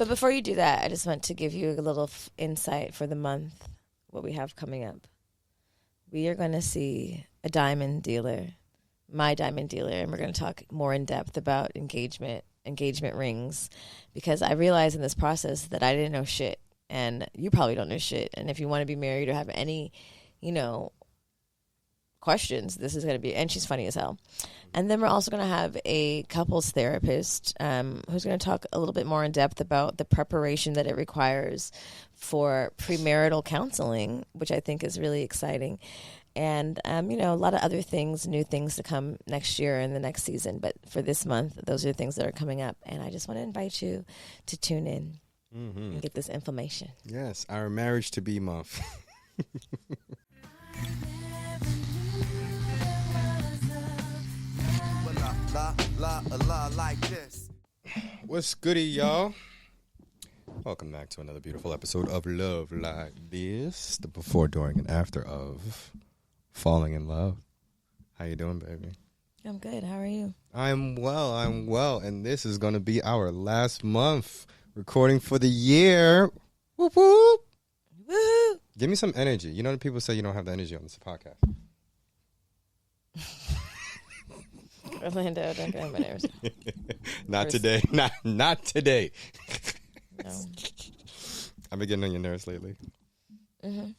But before you do that, I just want to give you a little insight for the month, what we have coming up. We are going to see a diamond dealer, my diamond dealer, and we're going to talk more in depth about engagement rings, because I realized in this process that I didn't know shit, and you probably don't know shit. And if you want to be married or have any, questions, this is going to be, and she's funny as hell. And then we're also going to have a couples therapist who's going to talk a little bit more in depth about the preparation that it requires for premarital counseling, which I think is really exciting. And, a lot of other things, new things to come next year and the next season. But for this month, those are the things that are coming up. And I just want to invite you to tune in and get this information. Yes, our marriage to be month. Like this. What's goody, y'all? Welcome back to another beautiful episode of Love Like This, the before, during, and after of falling in love. How you doing, baby? I'm good. How are you? I'm well, and this is going to be our last month recording for the year. Whoop, whoop. Woo! Give me some energy. You know, people say you don't have the energy on this podcast. Orlando, don't get on my nerves. Not today. Not today. No. I've been getting on your nerves lately. Mm-hmm.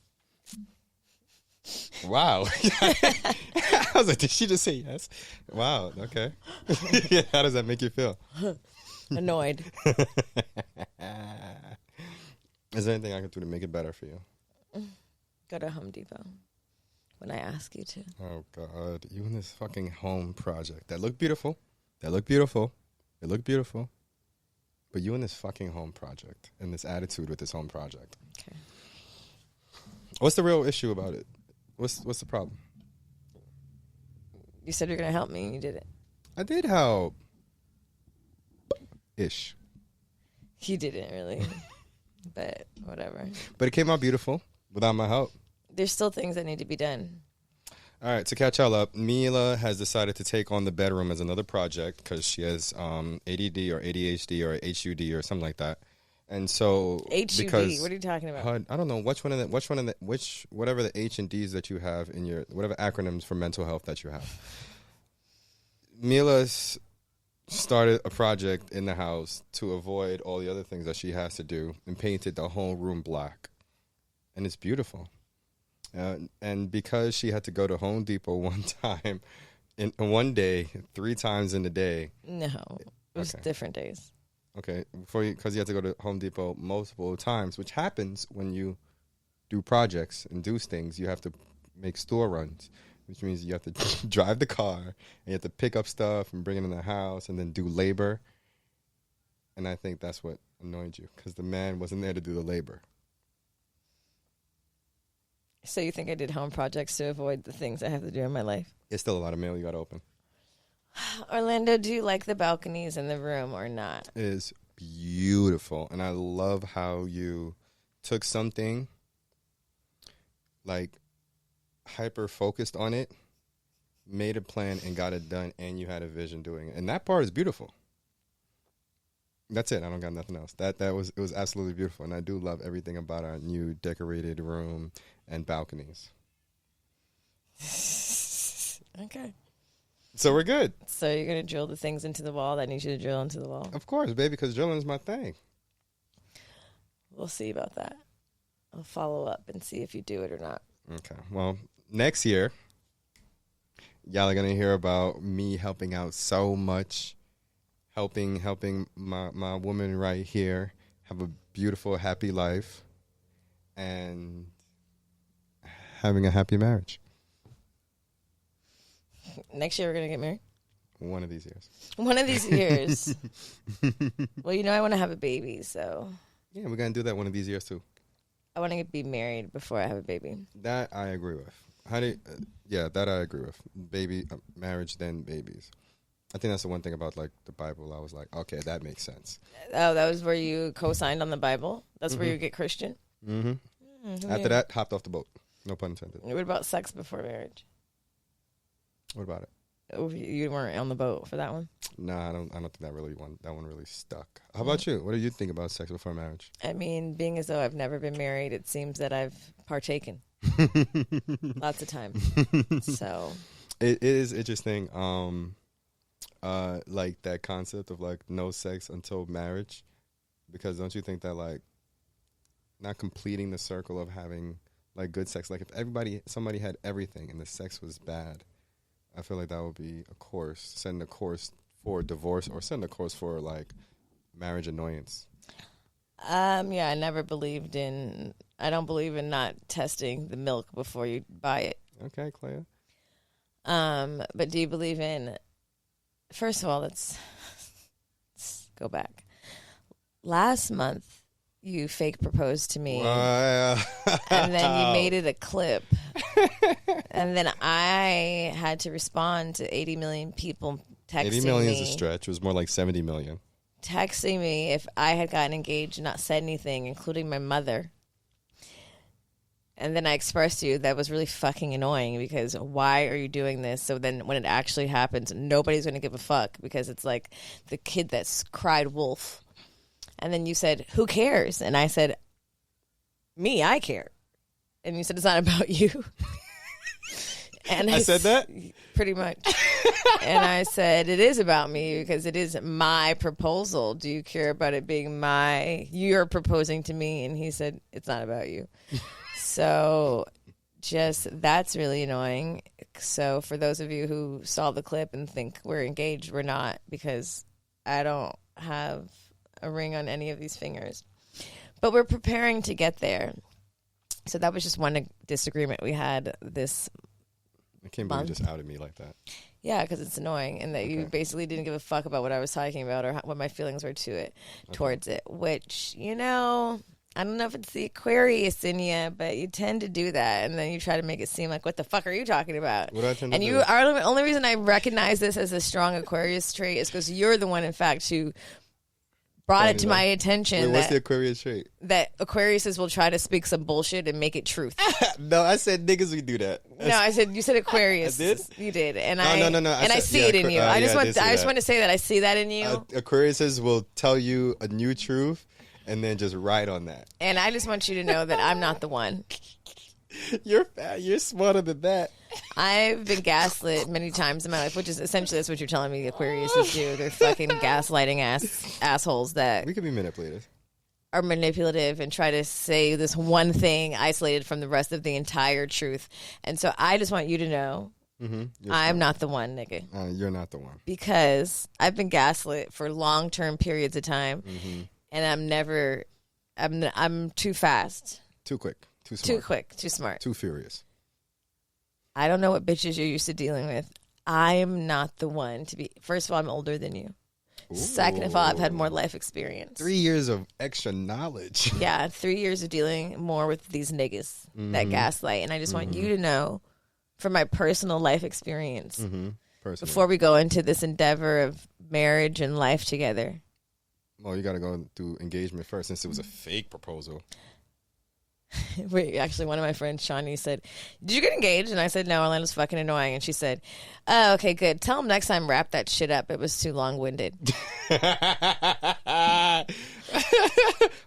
Wow. I was like, did she just say yes? Wow. Okay. Yeah, how does that make you feel? Annoyed. Is there anything I can do to make it better for you? Go to Home Depot when I ask you to. Oh, God. You and this fucking home project. That looked beautiful. It looked beautiful. But you and this fucking home project and this attitude with this home project. Okay. What's the real issue about it? What's the problem? You said you're going to help me and you did it. I did help. Ish. You didn't really. But whatever. But it came out beautiful without my help. There's still things that need to be done. All right, to catch y'all up, Milah has decided to take on the bedroom as another project because she has ADD or ADHD or HUD or something like that. And so HUD, what are you talking about? I don't know whatever the H and D's that you have in your, whatever acronyms for mental health that you have. Milah started a project in the house to avoid all the other things that she has to do and painted the whole room black. And it's beautiful. And because she had to go to Home Depot one time, in one day, 3 times in the day. No, it was different days. Okay, because you had to go to Home Depot multiple times, which happens when you do projects and do things. You have to make store runs, which means you have to drive the car, and you have to pick up stuff and bring it in the house and then do labor. And I think that's what annoyed you, because the man wasn't there to do the labor. So you think I did home projects to avoid the things I have to do in my life? It's still a lot of mail you got to open. Orlando, do you like the balconies in the room or not? It is beautiful. And I love how you took something like hyper focused on it, made a plan and got it done, and you had a vision doing it. And that part is beautiful. That's it. I don't got nothing else. It was absolutely beautiful. And I do love everything about our new decorated room and balconies. Okay. So we're good. So you're going to drill the things into the wall that need you to drill into the wall? Of course, baby, because drilling is my thing. We'll see about that. I'll follow up and see if you do it or not. Okay. Well, next year, y'all are going to hear about me helping out so much, helping my woman right here have a beautiful, happy life, and having a happy marriage. Next year we're going to get married? One of these years. One of these years. Well, I want to have a baby, so. Yeah, we're going to do that one of these years, too. I want to be married before I have a baby. That I agree with. That I agree with. Baby, marriage, then babies. I think that's the one thing about, like, the Bible. I was like, okay, that makes sense. Oh, that was where you co-signed on the Bible? That's where you get Christian? Mm-hmm. After that, hopped off the boat. No pun intended. What about sex before marriage? What about it? You weren't on the boat for that one? No, I don't think that one really stuck. How about you? What do you think about sex before marriage? I mean, being as though I've never been married, it seems that I've partaken lots of time. So it is interesting. Like that concept of like no sex until marriage, because don't you think that like not completing the circle of having like good sex, like if somebody had everything and the sex was bad, I feel like that would be setting a course for divorce or setting a course for like marriage annoyance. Yeah, I don't believe in not testing the milk before you buy it. Okay, Clea. But do you believe in, first of all, let's go back. Last month, you fake proposed to me, and then you made it a clip. And then I had to respond to 80 million people texting me. 80 million is a stretch. It was more like 70 million. Texting me if I had gotten engaged and not said anything, including my mother. And then I expressed to you that was really fucking annoying because why are you doing this? So then when it actually happens, nobody's going to give a fuck because it's like the kid that's cried wolf. And then you said, who cares? And I said, me, I care. And you said, it's not about you. And I said that? Pretty much. And I said, it is about me because it is my proposal. Do you care about it being you're proposing to me? And he said, it's not about you. So that's really annoying. So for those of you who saw the clip and think we're engaged, we're not, because I don't have a ring on any of these fingers. But we're preparing to get there. So that was just one disagreement we had this I can't believe you just outed me like that. Yeah, because it's annoying, and that you basically didn't give a fuck about what I was talking about or what my feelings were towards it, which, I don't know if it's the Aquarius in you, but you tend to do that, and then you try to make it seem like, what the fuck are you talking about? What do I tend to do? You are the only reason I recognize this as a strong Aquarius trait is because you're the one, in fact, who brought it to my attention. Wait, what's the Aquarius trait? That Aquariuses will try to speak some bullshit and make it truth. No, I said niggas we do that. You said Aquarius. I did? You did. And no. I see it in you. I just want to say that I see that in you. Aquariuses will tell you a new truth and then just ride on that. And I just want you to know that I'm not the one. You're fat. You're smarter than that. I've been gaslit many times in my life, which is essentially that's what you're telling me the Aquariuses do. They're fucking gaslighting assholes that we could be manipulative. Are manipulative and try to say this one thing isolated from the rest of the entire truth. And so I just want you to know I'm not the one, nigga. You're not the one. Because I've been gaslit for long-term periods of time, and I'm too fast. Too quick. Too smart. Too quick. Too smart. Too furious. I don't know what bitches you're used to dealing with. I'm not the one to be. First of all, I'm older than you. Ooh. Second of all, I've had more life experience. 3 years of extra knowledge. Yeah, 3 years of dealing more with these niggas that gaslight. And I just want you to know, from my personal life experience, before we go into this endeavor of marriage and life together. Well, you got to go through engagement first, since it was a fake proposal. Wait, actually, one of my friends, Shawnee, said, did you get engaged? And I said, no, Orlando's fucking annoying. And she said, oh, okay, good. Tell him next time, wrap that shit up. It was too long-winded.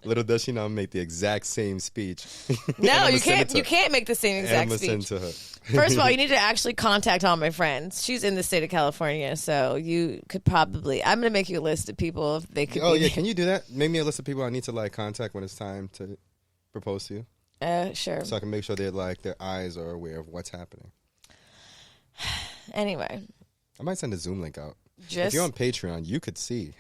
Little does she know, make the exact same speech. No, you can't. You can't make the same exact speech. Send to her. First of all, you need to actually contact all my friends. She's in the state of California, so you could probably. I'm going to make you a list of people if they could. Oh yeah, can you do that? Make me a list of people I need to contact when it's time to propose to you. Sure. So I can make sure their eyes are aware of what's happening. Anyway, I might send a Zoom link out. If you're on Patreon, you could see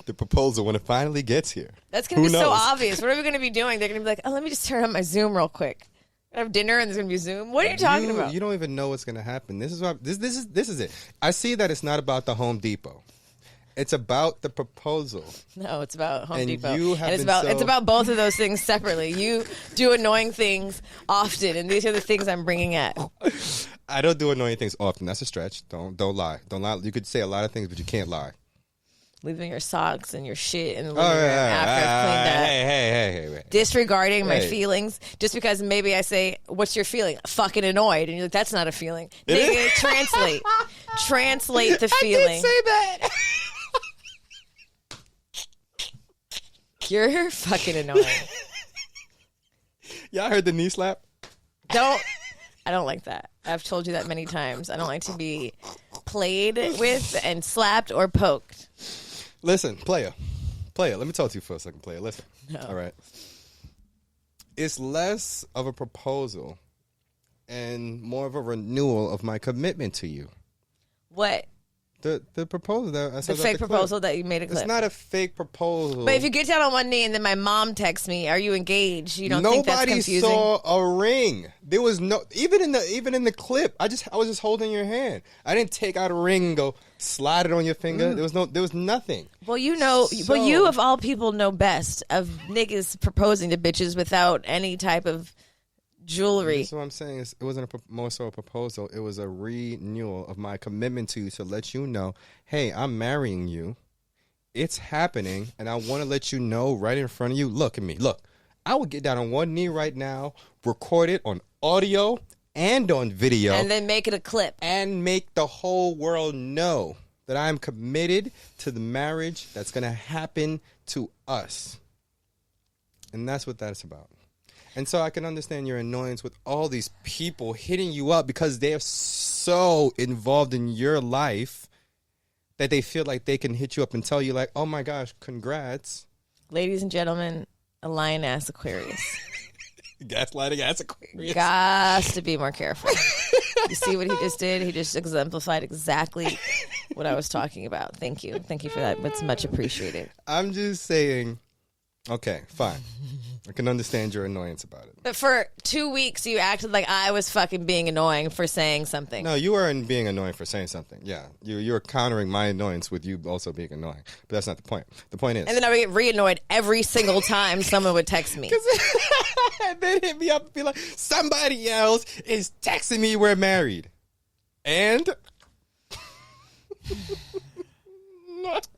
the proposal when it finally gets here. That's going to be so obvious. What are we going to be doing? They're going to be like, oh, let me just turn on my Zoom real quick. I have dinner and there's going to be Zoom. What are you talking about? You don't even know what's going to happen. This is it. I see that it's not about the Home Depot. It's about the proposal. No, it's about Home Depot. It's about both of those things separately. You do annoying things often, and these are the things I'm bringing at. I don't do annoying things often. That's a stretch. Don't lie. Don't lie. You could say a lot of things, but you can't lie. Leaving your socks and your shit in the living room after I've cleaned up. Hey. Disregarding my feelings just because maybe I say, what's your feeling? Fucking annoyed. And you're like, that's not a feeling. Nigga, translate. translate the feeling. I did say that. You're fucking annoying. Y'all heard the knee slap? I don't like that. I've told you that many times. I don't like to be played with and slapped or poked. Listen, player. Let me talk to you for a second, player. Listen. No. All right. It's less of a proposal and more of a renewal of my commitment to you. What? The proposal that I said. The fake proposal that you made a clip. It's not a fake proposal. But if you get down on one knee and then my mom texts me, "Are you engaged?" You don't think that's confusing? Nobody saw a ring. There was no even in the clip. I was just holding your hand. I didn't take out a ring and go slide it on your finger. There was nothing. Well, but you of all people know best of niggas proposing to bitches without any type of jewelry. That's what I'm saying. It wasn't more so a proposal. It was a renewal of my commitment to you to let you know, hey, I'm marrying you. It's happening, and I want to let you know right in front of you. Look at me. Look, I would get down on one knee right now, record it on audio and on video. And then make it a clip. And make the whole world know that I'm committed to the marriage that's going to happen to us. And that's what that's about. And so I can understand your annoyance with all these people hitting you up because they're so involved in your life that they feel like they can hit you up and tell you like, oh my gosh, congrats. Ladies and gentlemen, a lion-ass Aquarius. Gaslighting ass Aquarius. Got to be more careful. You see what he just did? He just exemplified exactly what I was talking about. Thank you. Thank you for that. It's much appreciated. I'm just saying, okay, fine. I can understand your annoyance about it. But for 2 weeks, you acted like I was fucking being annoying for saying something. No, you weren't being annoying for saying something. Yeah, you were countering my annoyance with you also being annoying. But that's not the point. The point is... And then I would get re-annoyed every single time someone would text me. And then hit me up and be like, somebody else is texting me we're married. And...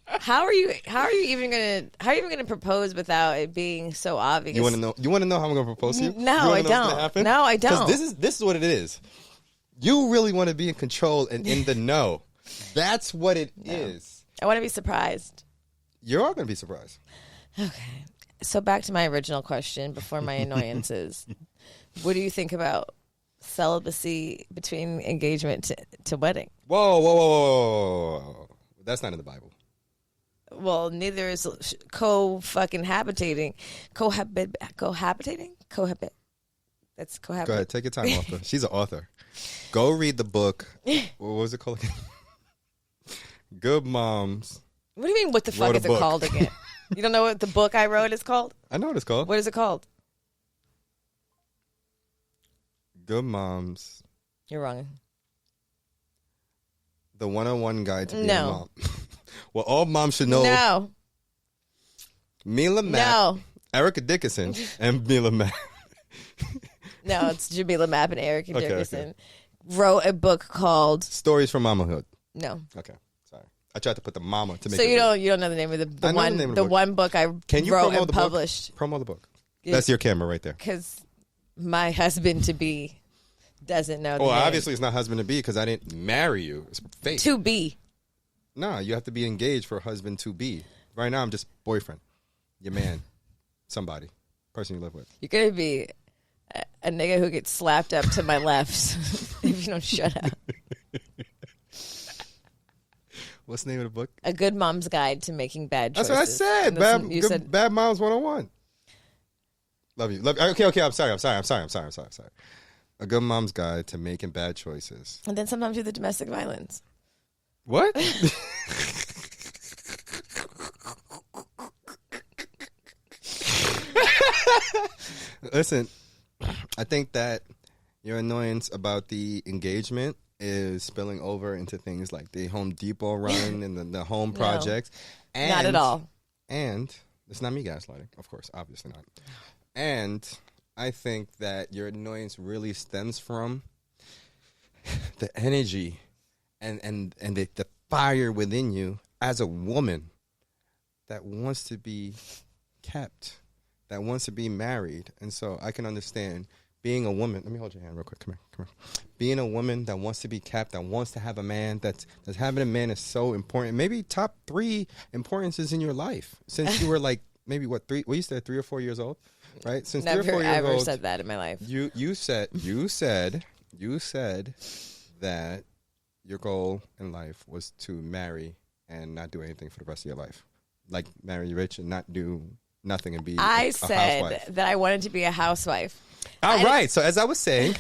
How are you even gonna propose without it being so obvious? You want to know how I'm gonna propose to you? No, I don't. No, I don't. This is what it is. You really want to be in control and in the know. That's what it is. I want to be surprised. You're all gonna be surprised. Okay. So back to my original question before my annoyances. What do you think about celibacy between engagement to wedding? Whoa. That's not in the Bible. Well, neither is cohabitating. That's cohabit. Go ahead, take your time, author. She's an author. Go read the book. What was it called again? Good Moms. What do you mean, what the fuck is it called again? You don't know what the book I wrote is called? I know what it's called. What is it called? Good Moms. You're wrong. The 101 Guide to Being a Mom. Well, all moms should know. No. Mila Mapp. No. Erica Dickinson and Mila Mapp. No, it's Jamila Mapp and Erica Dickinson. Wrote a book called Stories from Mamahood. No. Okay. Sorry. I tried to put the mama to make so it you don't know the name of the one book I wrote and published. Promo the book. That's your camera right there. Because my husband to be doesn't know the name. Obviously it's not husband to be because I didn't marry you. It's fake. To be. No, you have to be engaged for a husband to be. Right now I'm just boyfriend. Your man. Somebody. Person you live with. You're going to be a nigga who gets slapped up to my left if you don't shut up. What's the name of the book? A Good Mom's Guide to Making Bad Choices. That's what I said. Bad Moms 101. Love you. Okay. I'm sorry. A Good Mom's Guide to Making Bad Choices. And then sometimes do the domestic violence. What? Listen, I think that your annoyance about the engagement is spilling over into things like the Home Depot run and the home projects. And, not at all. And it's not me gaslighting, of course, obviously not. And I think that your annoyance really stems from the energy and the fire within you as a woman that wants to be kept, that wants to be married. And so I can understand being a woman, let me hold your hand real quick. Come here. Being a woman that wants to be capped, that wants to have a man, that's having a man is so important. Maybe top 3 importances in your life since you were like maybe you said 3 or 4 years old, right? Since Never 3 or 4 years ever old, said that in my life. You said that your goal in life was to marry and not do anything for the rest of your life, like marry rich and not do nothing and be I a said housewife. that I wanted to be a housewife. All right. So as I was saying,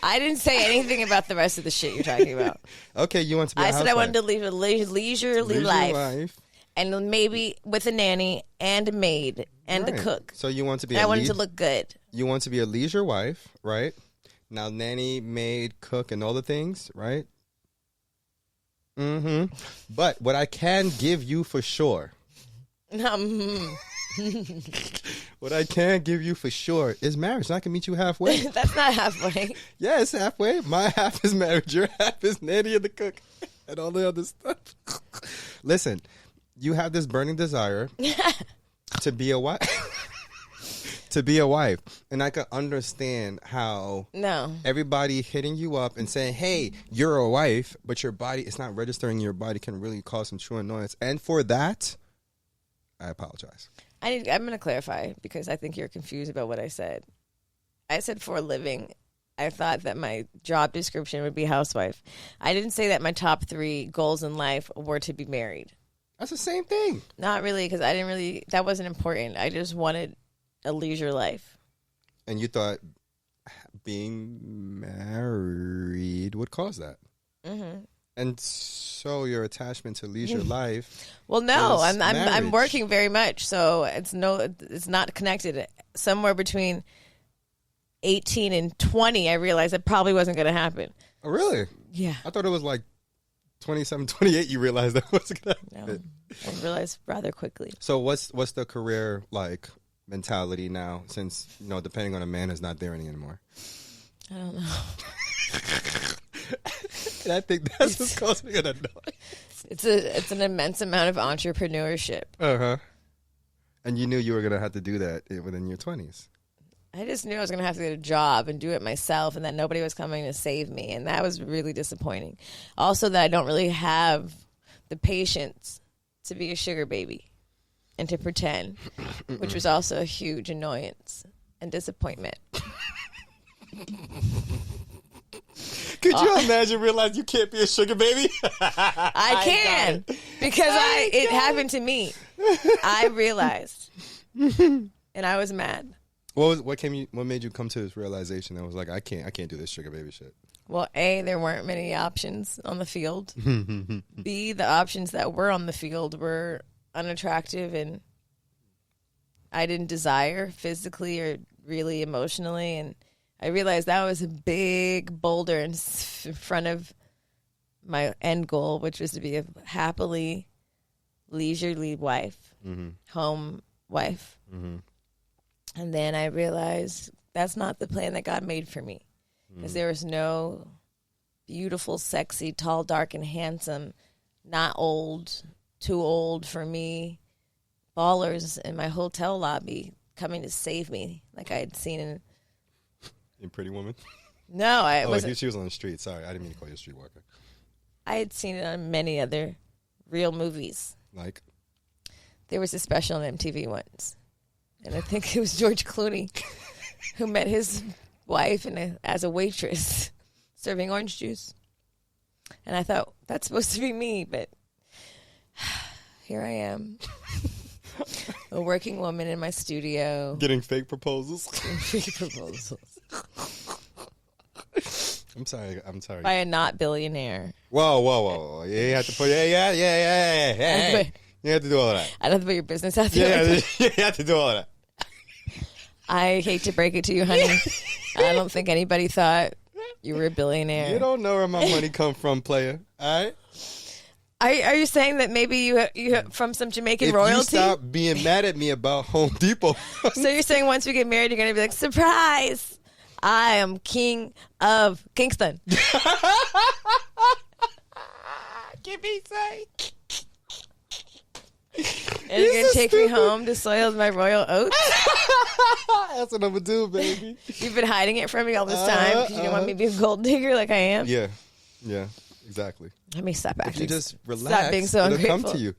I didn't say anything about the rest of the shit you're talking about. okay, you want to be a housewife. I said I wanted to live a leisurely life. And maybe with a nanny and a maid and a cook. So you want to be I wanted to look good. You want to be a leisure wife, right? Now nanny, maid, cook, and all the things, right? Mm-hmm. But what I can give you for sure. What I can give you for sure is marriage. And I can meet you halfway. That's not halfway. Yeah, it's halfway. My half is marriage. Your half is nanny and the cook and all the other stuff. Listen, you have this burning desire to be a wife. To be a wife. And I can understand how everybody hitting you up and saying, hey, you're a wife, but your body, it's not registering your body, can really cause some true annoyance. And for that, I apologize. I'm going to clarify because I think you're confused about what I said. I said for a living. I thought that my job description would be housewife. I didn't say that my top 3 goals in life were to be married. That's the same thing. Not really, because that wasn't important. I just wanted a leisure life. And you thought being married would cause that. Mm-hmm. And so your attachment to leisure life. Well, no, I'm working very much, so it's not connected. Somewhere between 18 and 20, I realized it probably wasn't going to happen. Oh, really? Yeah. I thought it was like 27, 28. You realized that wasn't going to happen. No, I realized rather quickly. So what's the career like mentality now? Since depending on a man is not there anymore. I don't know. And I think that's what's causing an annoyance. It's an immense amount of entrepreneurship. Uh-huh. And you knew you were going to have to do that within your 20s. I just knew I was going to have to get a job and do it myself and that nobody was coming to save me. And that was really disappointing. Also that I don't really have the patience to be a sugar baby and to pretend, which was also a huge annoyance and disappointment. Could you imagine realize you can't be a sugar baby? I can because it happened to me. I realized, and I was mad. What made you come to this realization that was like I can't do this sugar baby shit? Well, A, there weren't many options on the field. B, the options that were on the field were unattractive and I didn't desire physically or really emotionally, and I realized that was a big boulder in front of my end goal, which was to be a happily, leisurely wife, home wife. Mm-hmm. And then I realized that's not the plan that God made for me. Because there was no beautiful, sexy, tall, dark, and handsome, not old, too old for me, ballers in my hotel lobby coming to save me like I had seen in Pretty Woman? No, she was on the street. Sorry, I didn't mean to call you a streetwalker. I had seen it on many other real movies. Like? There was a special on MTV once, and I think it was George Clooney who met his wife as a waitress serving orange juice. And I thought, that's supposed to be me, but here I am. A working woman in my studio. Getting fake proposals. Fake proposals. I'm sorry. By a not billionaire. Whoa. Yeah, you have to put, yeah. You have to do all of that. I don't have to put your business out there. Yeah, you have to do all of that. I hate to break it to you, honey. I don't think anybody thought you were a billionaire. You don't know where my money come from, player. All right? Are you saying that maybe you from some Jamaican royalty? If you stop being mad at me about Home Depot. So you're saying once we get married, you're going to be like, surprise, I am king of Kingston. Give me say. And you're going to take me home to soil my royal oats? That's what I'm going to do, baby. You've been hiding it from me all this time because you don't want me to be a gold digger like I am? Yeah. Yeah, exactly. Let me stop acting. If you just relax, stop being so it'll ungrateful. come to you.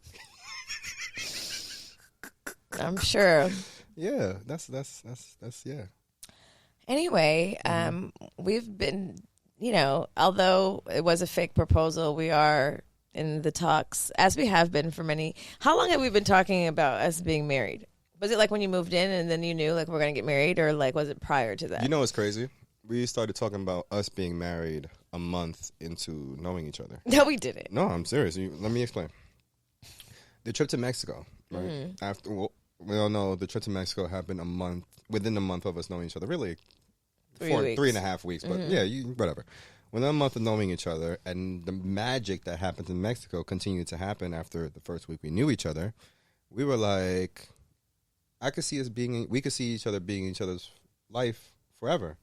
I'm sure. Yeah, that's yeah. Anyway, we've been, although it was a fake proposal, we are in the talks, as we have been for many. How long have we been talking about us being married? Was it like when you moved in and then you knew like we're going to get married, or like was it prior to that? You know what's crazy? We started talking about us being married a month into knowing each other. No, we didn't. No, I'm serious. Let me explain. The trip to Mexico, right? Mm-hmm. After we all know the trip to Mexico happened within a month of us knowing each other. Really, 3.5 weeks. But yeah, whatever. Within a month of knowing each other, and the magic that happened in Mexico continued to happen after the first week we knew each other. We were like, we could see each other being in each other's life forever.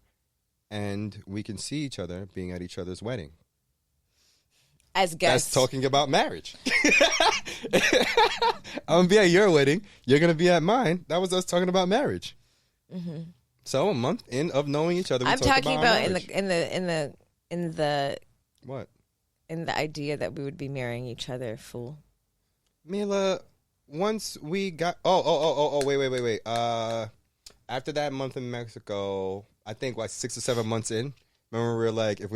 And we can see each other being at each other's wedding. As guests. That's talking about marriage. I'm going to be at your wedding. You're going to be at mine. That was us talking about marriage. Mm-hmm. So a month in of knowing each other, I'm talking about marriage. in the What? In the idea that we would be marrying each other, fool. Milah, once we got wait. After that month in Mexico, I think like 6 or 7 months in, remember we were like, if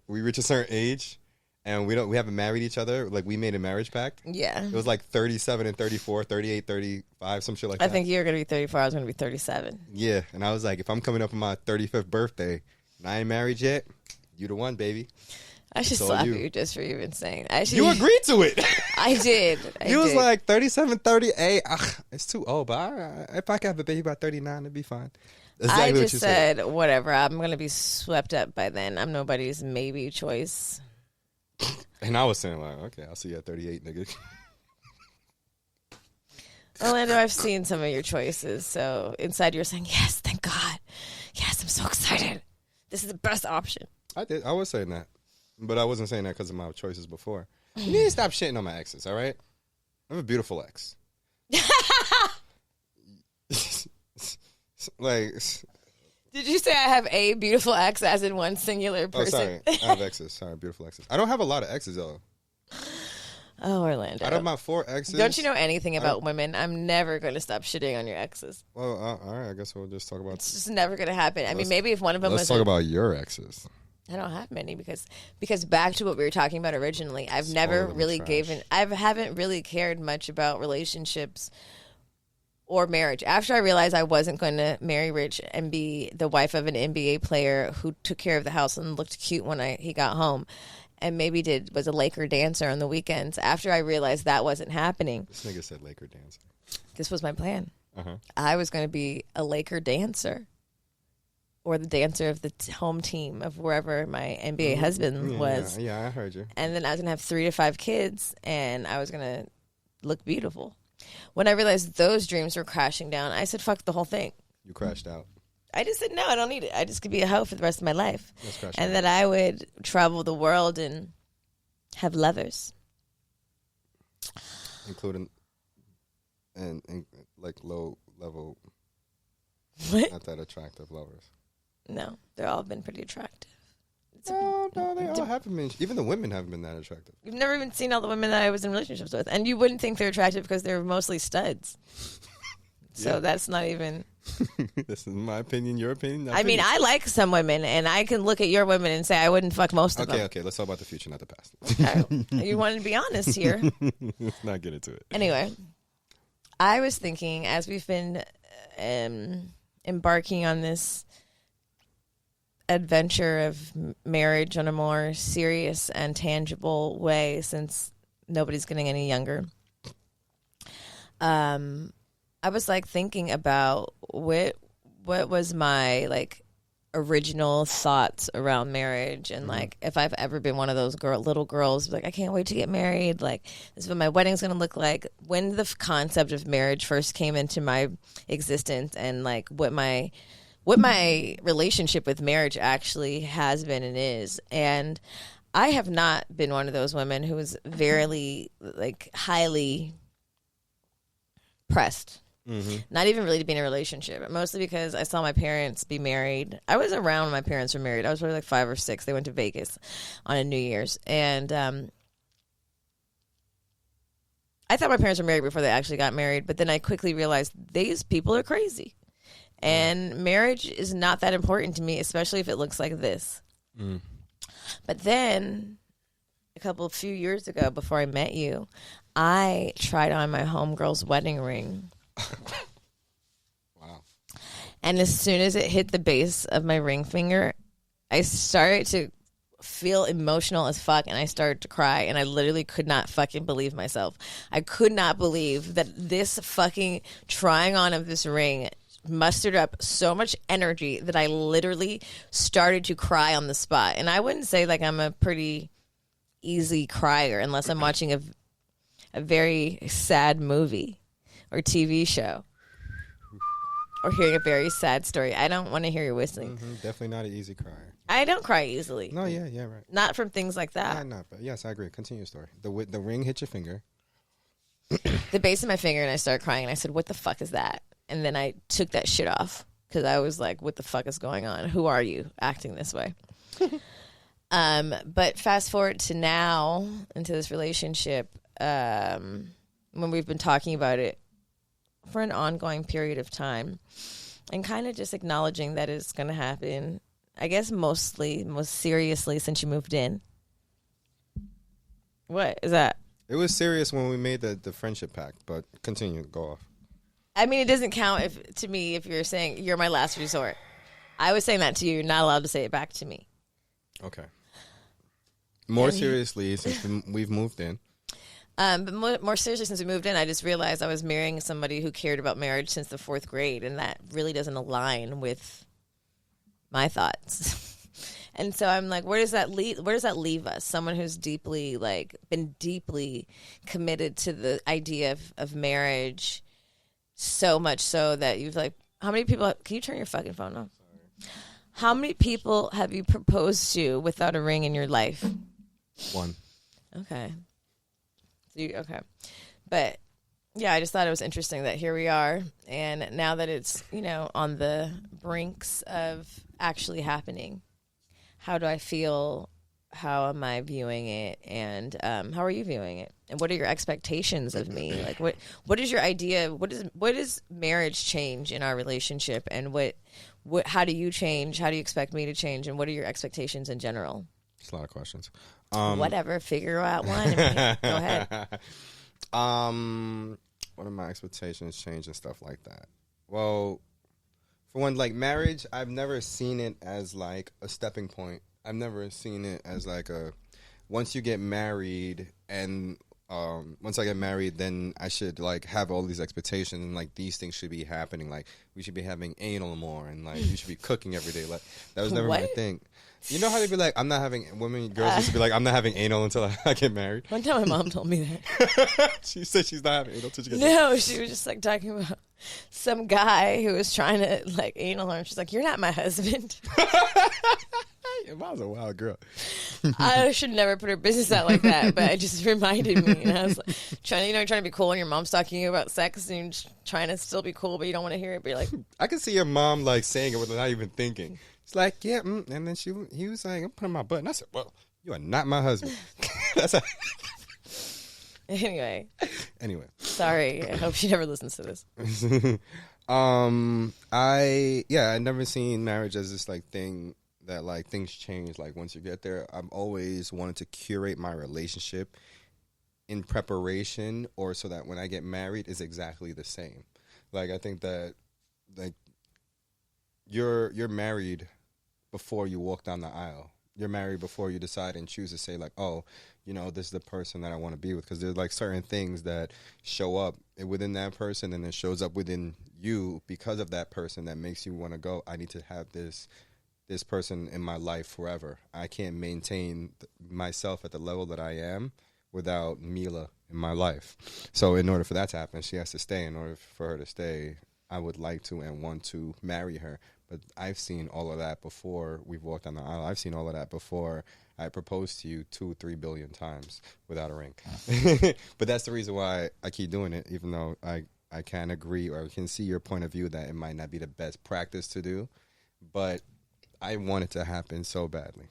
we reach a certain age and we haven't married each other, like we made a marriage pact. Yeah. It was like 37 and 34, 38, 35, some shit like that. I think you were going to be 34, I was going to be 37. Yeah, and I was like, if I'm coming up on my 35th birthday and I ain't married yet, you the one, baby. I should slap you just for even saying. You agreed to it. I did. You was like 37, 38. It's too old, but if I could have a baby by 39, it'd be fine. Exactly I just said, whatever. I'm going to be swept up by then. I'm nobody's maybe choice. And I was saying, like, okay, I'll see you at 38, nigga. Orlando, I've seen some of your choices. So inside you're saying, yes, thank God. Yes, I'm so excited. This is the best option. I was saying that. But I wasn't saying that because of my choices before. You need to stop shitting on my exes, all right? I have a beautiful ex. Like, did you say I have a beautiful ex as in one singular person? Oh, sorry. I have exes. Sorry, beautiful exes. I don't have a lot of exes, though. Oh, Orlando. Out of my 4 exes. Don't you know anything about women? I'm never going to stop shitting on your exes. Well, all right. I guess we'll just talk about... It's just never going to happen. I mean, maybe if one of them was... Let's talk about your exes. I don't have many because back to what we were talking about originally, I haven't really cared much about relationships or marriage. After I realized I wasn't going to marry rich and be the wife of an NBA player who took care of the house and looked cute when he got home, and maybe was a Laker dancer on the weekends. After I realized that wasn't happening, this nigga said Laker dancer. This was my plan. Uh-huh. I was going to be a Laker dancer. Or the dancer of the home team of wherever my NBA husband was. Yeah, I heard you. And then I was going to have 3 to 5 kids, and I was going to look beautiful. When I realized those dreams were crashing down, I said, fuck the whole thing. You crashed out. I just said, no, I don't need it. I just could be a hoe for the rest of my life. And that I would travel the world and have lovers. Including, and like low level, what? Not that attractive lovers. No, they've all been pretty attractive. No, they all haven't been. Even the women haven't been that attractive. You've never even seen all the women that I was in relationships with. And you wouldn't think they're attractive because they're mostly studs. So that's not even... This is my opinion, your opinion. I mean, I like some women, and I can look at your women and say I wouldn't fuck most of them. Okay, let's talk about the future, not the past. Okay. You wanted to be honest here. Let's not get into it. Anyway, I was thinking, as we've been embarking on this adventure of marriage on a more serious and tangible way, since nobody's getting any younger, I was like thinking about what was my like original thoughts around marriage, and like if I've ever been one of those little girls like I can't wait to get married, like this is what my wedding's gonna look like. When the concept of marriage first came into my existence, and like what my relationship with marriage actually has been and is. And I have not been one of those women who is very like highly pressed. Mm-hmm. Not even really to be in a relationship, but mostly because I saw my parents be married. I was around when my parents were married. I was probably like 5 or 6. They went to Vegas on a New Year's. And I thought my parents were married before they actually got married. But then I quickly realized these people are crazy. And marriage is not that important to me, especially if it looks like this. Mm. But then a few years ago, before I met you, I tried on my homegirl's wedding ring. Wow. And as soon as it hit the base of my ring finger, I started to feel emotional as fuck, and I started to cry, and I literally could not fucking believe myself. I could not believe that this fucking trying on of this ring mustered up so much energy that I literally started to cry on the spot. And I wouldn't say like I'm a pretty easy crier unless I'm watching a very sad movie or TV show or hearing a very sad story. I don't want to hear you whistling. Mm-hmm. Definitely not an easy crier. I don't cry easily. No, yeah, right. Not from things like that. Not, but yes, I agree. Continue your story. The ring hit your finger. The base of my finger, and I started crying, and I said, what the fuck is that? And then I took that shit off because I was like, what the fuck is going on? Who are you acting this way? But fast forward to now, into this relationship, when we've been talking about it for an ongoing period of time and kind of just acknowledging that it's going to happen, I guess most seriously since you moved in. What is that? It was serious when we made the friendship pact, but continue, go off. I mean, it doesn't count to me if you're saying you're my last resort. I was saying that to you. You're not allowed to say it back to me. Okay. More seriously, since we've moved in. But more seriously, since we moved in, I just realized I was marrying somebody who cared about marriage since the 4th grade, and that really doesn't align with my thoughts. And so I'm like, where does that leave us? Someone who's been deeply committed to the idea of marriage, so much so that you've how many people? Can you turn your fucking phone off? Sorry. How many people have you proposed to without a ring in your life? 1. Okay. Okay. But yeah, I just thought it was interesting that here we are, and now that it's, on the brinks of actually happening, how do I feel? How am I viewing it? And how are you viewing it? And what are your expectations of me? Like, what is your idea? What is marriage change in our relationship? And how do you change? How do you expect me to change? And what are your expectations in general? It's a lot of questions. Whatever, figure out one. Go ahead. What are my expectations change and stuff like that? Well, for one, marriage, I've never seen it as a stepping point. I've never seen it as once you get married and once I get married, then I should have all these expectations and these things should be happening. We should be having anal more and you should be cooking every day. That was never my thing. You know how they be I'm not having girls used to be I'm not having anal until I get married. One time my mom told me that. She said she's not having anal until she gets married. No, she was just talking about some guy who was trying to anal her, and she's like, "You're not my husband." Your mom's a wild girl. I should never put her business out like that, but it just reminded me. And I was trying to be cool, and your mom's talking to you about sex, and you're just trying to still be cool, but you don't want to hear it. But you're like, I can see your mom saying it without even thinking. It's yeah, and then he was like, I'm putting my butt, and I said, well, you are not my husband. That's Anyway. Sorry. I hope she never listens to this. I never seen marriage as this thing that things change once you get there. I've always wanted to curate my relationship in preparation or so that when I get married is exactly the same. I think that you're married before you walk down the aisle. You're married before you decide and choose to say this is the person that I want to be with, because there's certain things that show up within that person and it shows up within you because of that person that makes you want to go, I need to have this person in my life forever. I can't maintain myself at the level that I am without Milah in my life. So in order for that to happen, she has to stay. In order for her to stay, I would like to and want to marry her. But I've seen all of that before we've walked down the aisle. I've seen all of that before I proposed to you 2-3 billion times without a ring. But that's the reason why I keep doing it, even though I I can agree or I can see your point of view that it might not be the best practice to do, but I want it to happen so badly.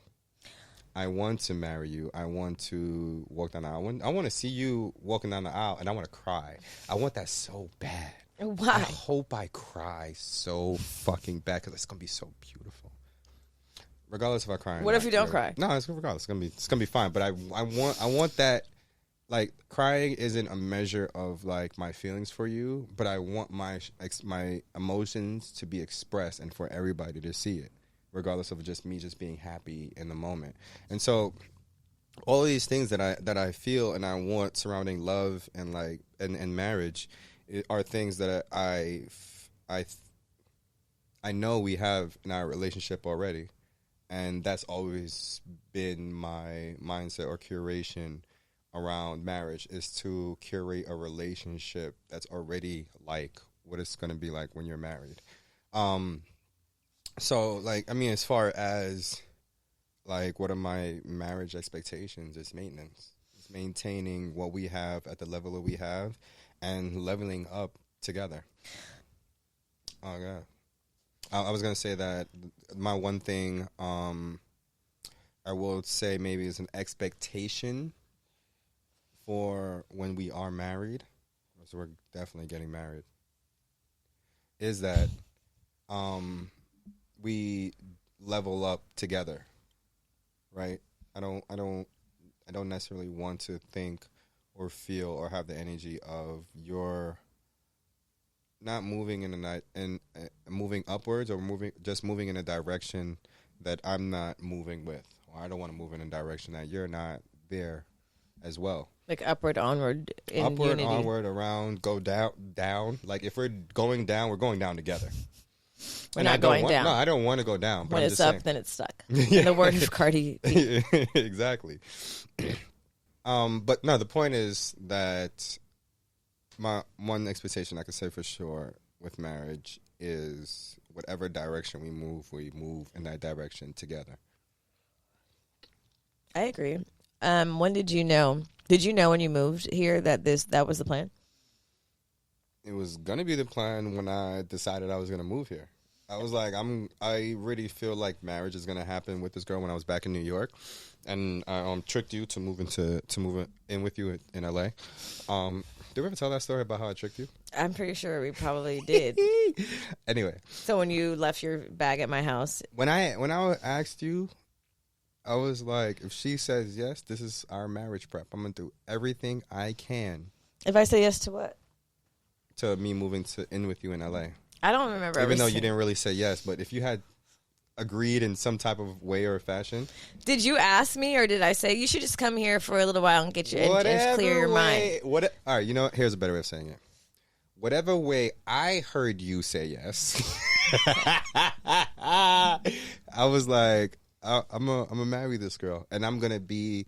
I want to marry you. I want to walk down the aisle. I want to see you walking down the aisle, and I want to cry. I want that so bad. Why? I hope I cry so fucking bad because it's gonna be so beautiful. Regardless if I cry. What if you don't cry? No, it's regardless. It's gonna be fine. But I want that. Like, crying isn't a measure of like my feelings for you, but I want my emotions to be expressed and for everybody to see it, regardless of just me just being happy in the moment. And so all of these things that I feel and I want surrounding love and like and marriage are things that I know we have in our relationship already. And that's always been my mindset or curation around marriage, is to curate a relationship that's already like what it's going to be like when you're married. So, like, I mean, as far as, like, what are my marriage expectations? It's maintenance. It's maintaining what we have at the level that we have and leveling up together. Oh, God. I was going to say that my one thing I will say maybe is an expectation for when we are married, so we're definitely getting married, is that we level up together, right? I don't necessarily want to think or feel or have the energy of you're not moving moving upwards or moving in a direction that I'm not moving with, or I don't want to move in a direction that you're not there as well. Like upward, onward, in upward, unity. onward, around, go down. Like if we're going down, we're going down together. We're not going down. No, I don't want to go down. But when I'm it's just up, saying. then it's stuck. In the word of Cardi B. Exactly. But no, the point is that my one expectation I can say for sure with marriage is whatever direction we move in that direction together. I agree. When did you know? Did you know when you moved here that that was the plan? It was gonna be the plan when I decided I was gonna move here. I was like, I really feel like marriage is gonna happen with this girl when I was back in New York, and I tricked you to move in with you in LA. Did we ever tell that story about how I tricked you? I'm pretty sure we probably did. Anyway, so when you left your bag at my house, when I asked you, I was like, if she says yes, this is our marriage prep. I'm gonna do everything I can. If I say yes to what? To me moving in with you in LA. I don't remember. Even though you didn't really say yes, but if you had agreed in some type of way or fashion. Did you ask me, or did I say you should just come here for a little while and get your and clear your mind? All right, you know what? Here's a better way of saying it. Whatever way I heard you say yes, I was like, I'm gonna marry this girl, and I'm gonna be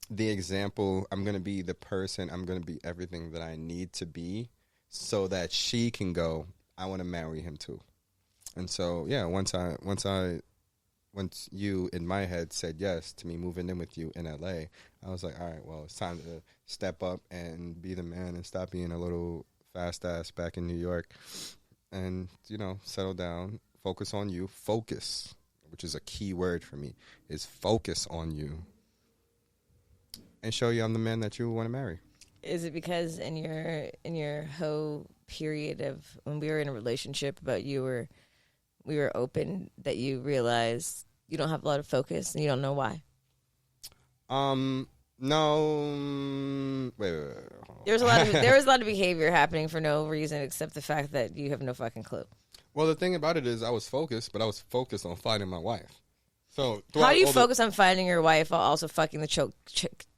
the example. I'm gonna be the person. I'm gonna be everything that I need to be, so that she can go, I want to marry him too. And so, yeah, once you in my head said yes to me moving in with you in LA, I was like, all right, well, it's time to step up and be the man and stop being a little fast ass back in New York, and settle down, focus on you, focus, which is a key word for me, is focus on you, and show you I'm the man that you want to marry. Is it because in your whole period of when we were in a relationship, but we were open, that you realized you don't have a lot of focus and you don't know why? No. Wait. There was a lot of behavior happening for no reason except the fact that you have no fucking clue. Well, the thing about it is I was focused, but I was focused on finding my wife. So how do you focus on finding your wife while also fucking the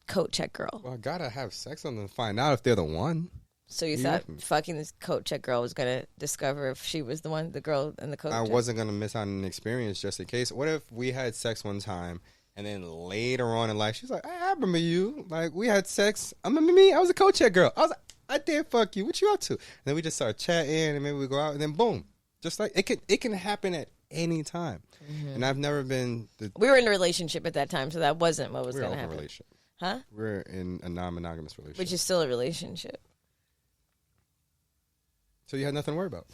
coat check girl? Well, I gotta have sex on them to find out if they're the one. So you thought fucking this coat check girl was going to discover if she was the one, the girl in the coat check? I wasn't going to miss out on an experience just in case. What if we had sex one time and then later on in life, she's like, I remember you. Like, we had sex. I remember me. I was a coat check girl. I was like, I did fuck you. What you up to? And then we just start chatting and maybe we go out and then boom. Just like, it can happen at any time. Mm-hmm. And I've never been... We were in a relationship at that time, so that wasn't what was going to happen. We're in a relationship. Huh? We're in a non-monogamous relationship. Which is still a relationship. So you had nothing to worry about.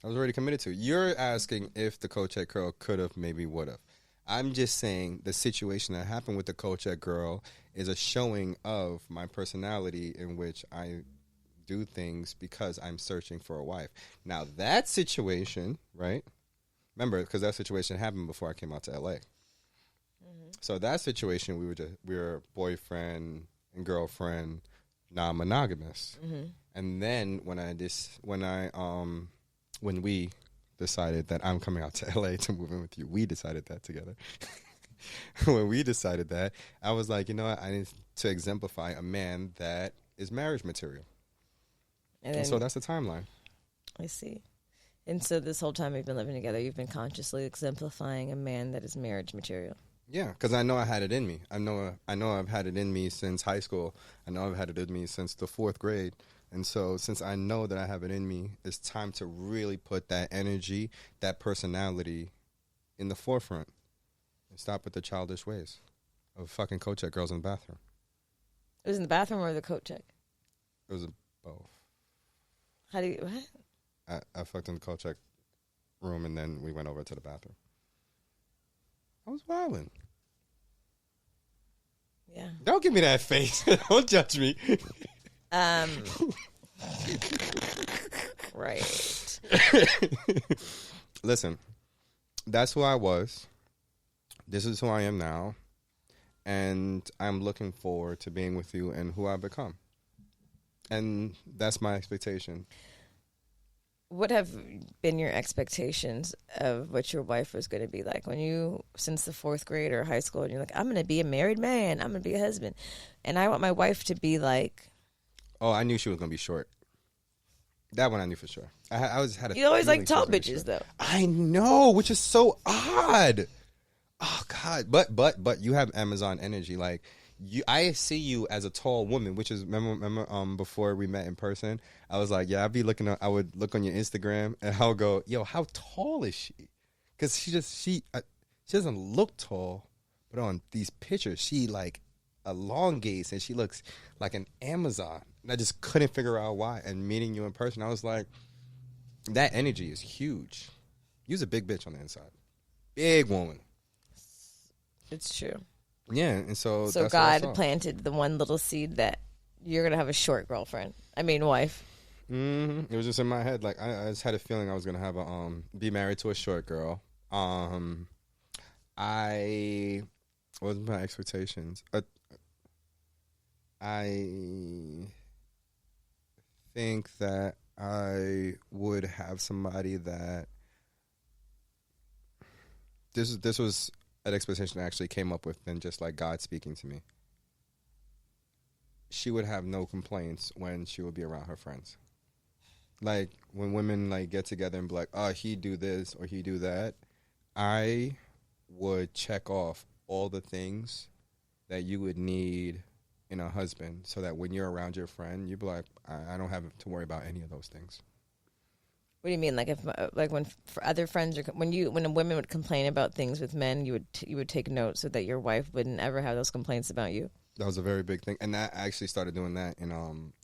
I was already committed to. You're asking if the coach check girl could have, maybe would have. I'm just saying the situation that happened with the coach check girl is a showing of my personality in which I do things because I'm searching for a wife. Now that situation, right? Remember, because that situation happened before I came out to LA. Mm-hmm. So that situation, we were boyfriend and girlfriend, non-monogamous. Mm-hmm. And then when we decided that I'm coming out to LA to move in with you, we decided that together. When we decided that, I was like, you know what? I need to exemplify a man that is marriage material. And so that's the timeline. I see. And so this whole time we've been living together, you've been consciously exemplifying a man that is marriage material. Yeah, because I know I had it in me. I know I've had it in me since high school. I know I've had it in me since the 4th grade. And so since I know that I have it in me, it's time to really put that energy, that personality in the forefront and stop with the childish ways of fucking coat check girls in the bathroom. It was in the bathroom or the coat check? It was both. How do you, what? I fucked in the coat check room and then we went over to the bathroom. I was wilding. Yeah. Don't give me that face. Don't judge me. Right. Listen, that's who I was. This is who I am now. And I'm looking forward to being with you and who I've become. And that's my expectation. What have been your expectations of what your wife was going to be like when you, since the 4th grade or high school, and you're like, I'm going to be a married man, I'm going to be a husband, and I want my wife to be like... Oh, I knew she was going to be short. That one I knew for sure. I always had a... You always like tall bitches, though. I know, which is so odd. Oh, God. But you have Amazon energy. Like, I see you as a tall woman, which is, remember before we met in person, I was like, yeah, I would look on your Instagram and I'll go, yo, how tall is she? Because she doesn't look tall, but on these pictures, she like elongates and she looks like an Amazon. And I just couldn't figure out why. And meeting you in person, I was like, that energy is huge. You're a big bitch on the inside. Big woman. It's true. Yeah, and so that's God planted the one little seed that you're going to have a short girlfriend. I mean, wife. Mm-hmm. It was just in my head. Like, I just had a feeling I was going to have be married to a short girl. What was my expectations? I think that I would have somebody that this was an expectation I actually came up with than just like God speaking to me. She would have no complaints when she would be around her friends. Like when women like get together and be like, oh, he do this or he do that, I would check off all the things that you would need in a husband so that when you're around your friend, you'd be like, I don't have to worry about any of those things. What do you mean? Like if when for other friends, or when a woman would complain about things with men, you would take note so that your wife wouldn't ever have those complaints about you? That was a very big thing. And I actually started doing that in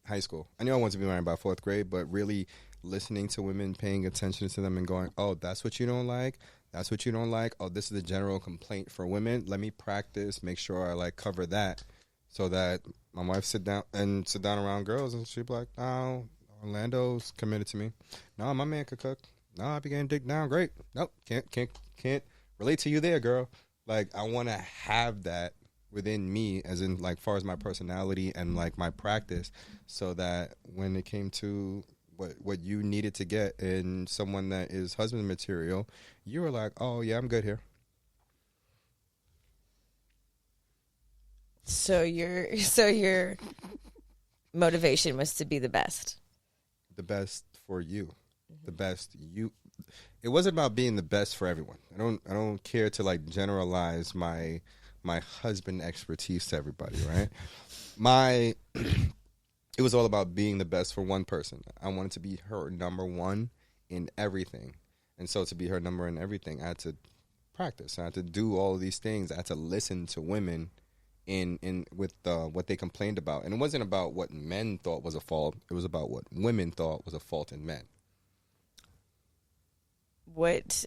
high school. I knew I wanted to be married by 4th grade, but really listening to women, paying attention to them and going, oh, that's what you don't like? That's what you don't like? Oh, this is the general complaint for women. Let me practice, make sure I like cover that so that my wife sit down around girls and she'd be like, oh, Orlando's committed to me. No, my man could cook. No, I be getting dick down. Great. Nope, can't relate to you there, girl. Like, I want to have that within me, as in like far as my personality and like my practice, so that when it came to what you needed to get in someone that is husband material, you were like, oh yeah, I'm good here. So your motivation was to be the best. The best for you. Mm-hmm. The best you. It wasn't about being the best for everyone. I don't care to like generalize my husband expertise to everybody, right? It was all about being the best for one person. I wanted to be her number one in everything. And so to be her number in everything, I had to practice. I had to do all of these things. I had to listen to women in with what they complained about, and it wasn't about what men thought was a fault. It was about what women thought was a fault in men. What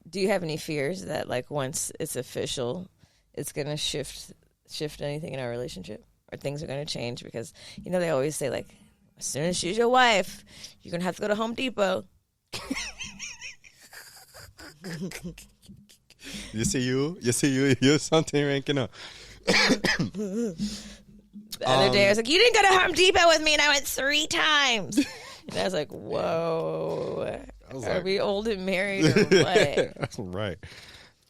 do you have any fears that like once it's official, it's gonna shift anything in our relationship, or things are gonna change? Because you know they always say like, as soon as she's your wife, you're gonna have to go to Home Depot. You see, you're something ranking up. The other day I was like, you didn't go to Home Depot with me, and I went 3 times. And I was like, whoa. Are we old and married or what? That's right.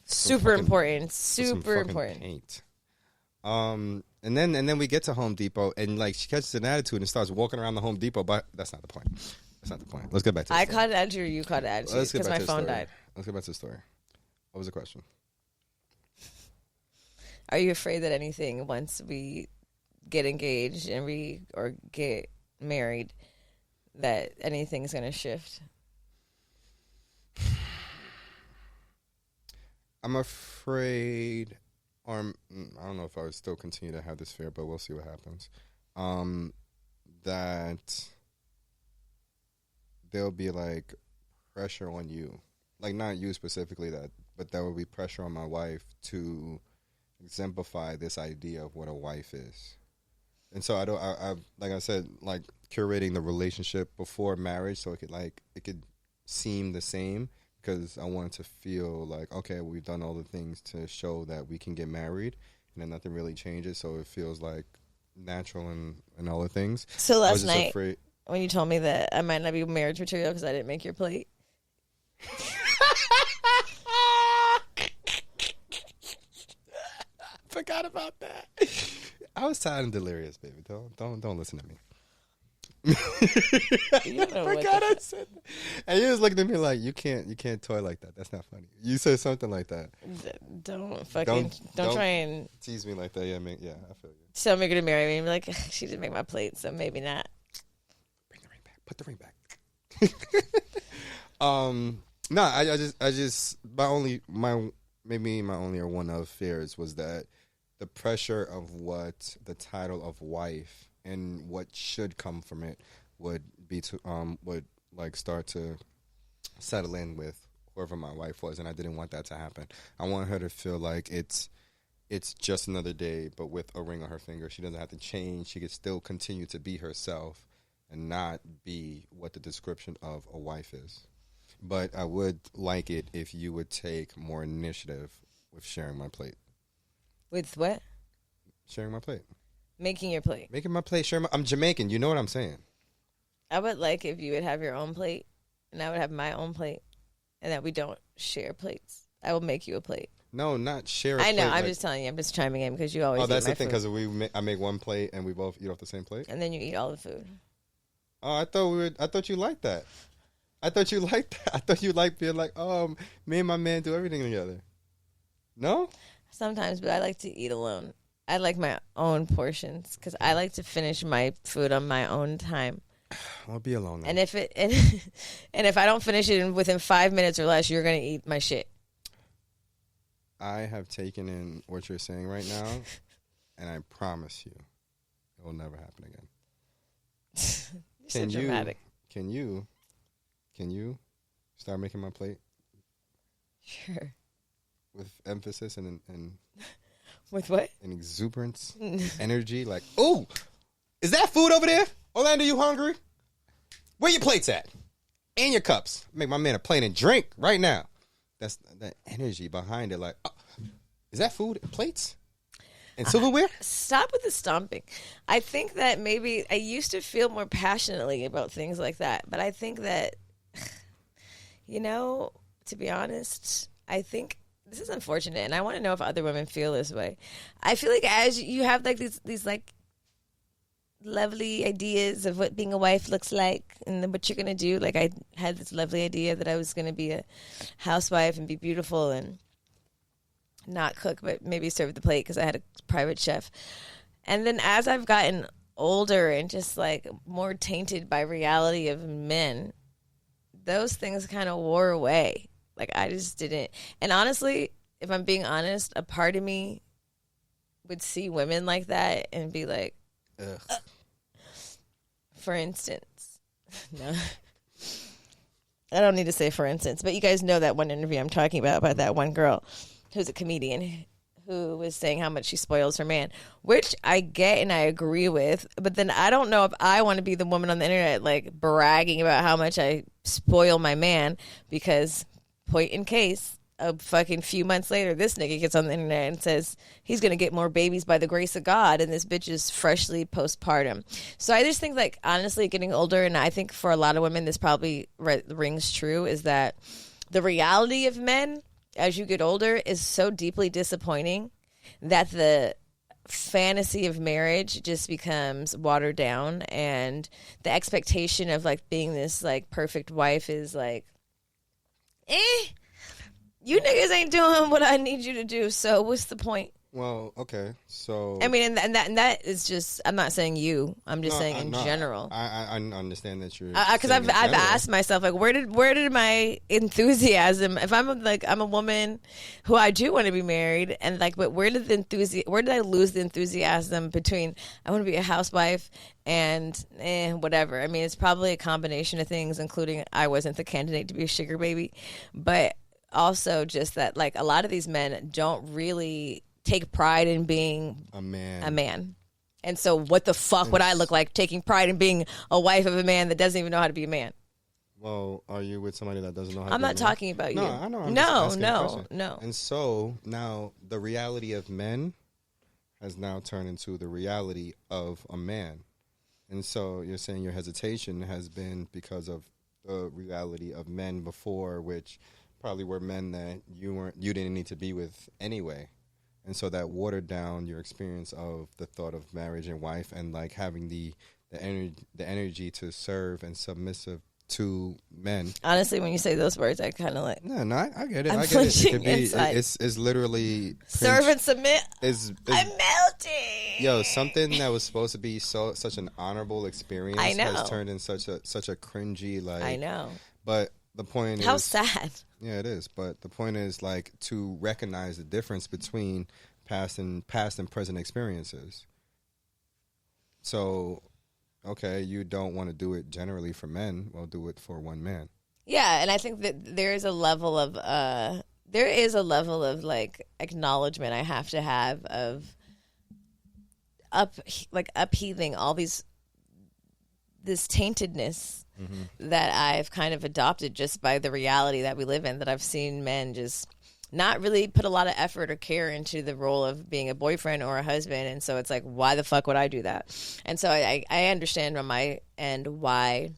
Super important. Super important. Paint. And then we get to Home Depot, and like she catches an attitude and starts walking around the Home Depot, but that's not the point. That's not the point. Let's get back to the story. I caught an attitude, or you caught an attitude, because my phone died. Let's get back to the story. What was the question? Are you afraid that anything, once we get engaged and or get married, that anything's going to shift? I'm afraid, or I don't know if I would still continue to have this fear, but we'll see what happens. That there'll be like pressure on you, like not you specifically, but there will be pressure on my wife to exemplify this idea of what a wife is. And so I like I said, like curating the relationship before marriage so it could seem the same, because I wanted to feel like, okay, we've done all the things to show that we can get married, and then nothing really changes, so it feels like natural and all the things. So last night, when you told me that I might not be marriage material because I didn't make your plate. Forgot about that. I was tired and delirious, baby. Don't listen to me. You know I forgot I said that. And you was looking at me like, you can't toy like that. That's not funny. You said something like that. Don't try and tease me like that. Yeah, I feel you. Tell me you're gonna marry me and be like, she didn't make my plate, so maybe not. Bring the ring back. Put the ring back. No, I just my only or one of fears was that the pressure of what the title of wife and what should come from it would start to settle in with whoever my wife was, and I didn't want that to happen. I want her to feel like it's just another day, but with a ring on her finger. She doesn't have to change. She could still continue to be herself and not be what the description of a wife is. But I would like it if you would take more initiative with sharing my plate. With what? Sharing my plate. Making your plate. Making my plate. I'm Jamaican. You know what I'm saying. I would like if you would have your own plate, and I would have my own plate, and that we don't share plates. I will make you a plate. No, not share a plate. I know. I'm like, just telling you. I'm just chiming in because you always. Oh, that's the thing. Because I make one plate and we both eat off the same plate, and then you eat all the food. Oh, I thought you liked that. I thought you liked that. I thought you liked being like, oh, me and my man do everything together. No? Sometimes, but I like to eat alone. I like my own portions because I like to finish my food on my own time. I'll be alone. Then. And if I don't finish it within 5 minutes or less, you're gonna eat my shit. I have taken in what you're saying right now, and I promise you, it will never happen again. You're so dramatic. Can you start making my plate? Sure. With emphasis and with what? And exuberance, energy, like, oh, is that food over there? Orlando, you hungry? Where your plates at? And your cups. Make my man a plate and drink right now. That's that energy behind it. Like, oh, is that food? Plates? And silverware? Stop with the stomping. I think that maybe I used to feel more passionately about things like that. But I think that, to be honest, I think this is unfortunate. And I want to know if other women feel this way. I feel like as you have like these like lovely ideas of what being a wife looks like and then what you're going to do. Like I had this lovely idea that I was going to be a housewife and be beautiful and not cook, but maybe serve the plate because I had a private chef. And then as I've gotten older and just like more tainted by reality of men, those things kind of wore away. Like I just didn't. And honestly, if I'm being honest, a part of me would see women like that and be like, Ugh. For instance, no, I don't need to say for instance, but you guys know that one interview I'm talking about that one girl who's a comedian who was saying how much she spoils her man, which I get and I agree with, but then I don't know if I want to be the woman on the internet like bragging about how much I spoil my man, because point in case, a fucking few months later, this nigga gets on the internet and says he's going to get more babies by the grace of God, and this bitch is freshly postpartum. So I just think, like, honestly, getting older, and I think for a lot of women this probably rings true, is that the reality of men as you get older is so deeply disappointing that the fantasy of marriage just becomes watered down, and the expectation of, like, being this, like, perfect wife is like, you niggas ain't doing what I need you to do, so what's the point? Well, okay, so I mean, and that is just. I'm not saying you. I'm just saying in general. I understand that you're because I've asked myself, like, where did my enthusiasm? If I'm a woman who I do want to be married, and like, but where did I lose the enthusiasm between I want to be a housewife and whatever? I mean, it's probably a combination of things, including I wasn't the candidate to be a sugar baby, but also just that, like, a lot of these men don't really take pride in being a man. And so what the fuck would I look like taking pride in being a wife of a man that doesn't even know how to be a man? Well, are you with somebody that doesn't know how to be a man? I'm not talking about you. No, I know. I'm No. And so now the reality of men has now turned into the reality of a man. And so you're saying your hesitation has been because of the reality of men before, which probably were men that you didn't need to be with anyway. And so that watered down your experience of the thought of marriage and wife, and like having the energy to serve and submissive to men. Honestly, when you say those words, I kind of like. No, I get it. I'm I get it. It could be. inside. It's literally serve and submit. I'm melting. Yo, something that was supposed to be such an honorable experience I know. has turned in such a cringy, like. I know. But the point is, how sad. Yeah, it is. But the point is, like, to recognize the difference between past and present experiences. So, okay, you don't want to do it generally for men. Well, do it for one man. Yeah, and I think that there is a level of like acknowledgement I have to have of upheaving all this taintedness that I've kind of adopted just by the reality that we live in, that I've seen men just not really put a lot of effort or care into the role of being a boyfriend or a husband. And so it's like, why the fuck would I do that? And so I understand on my end why,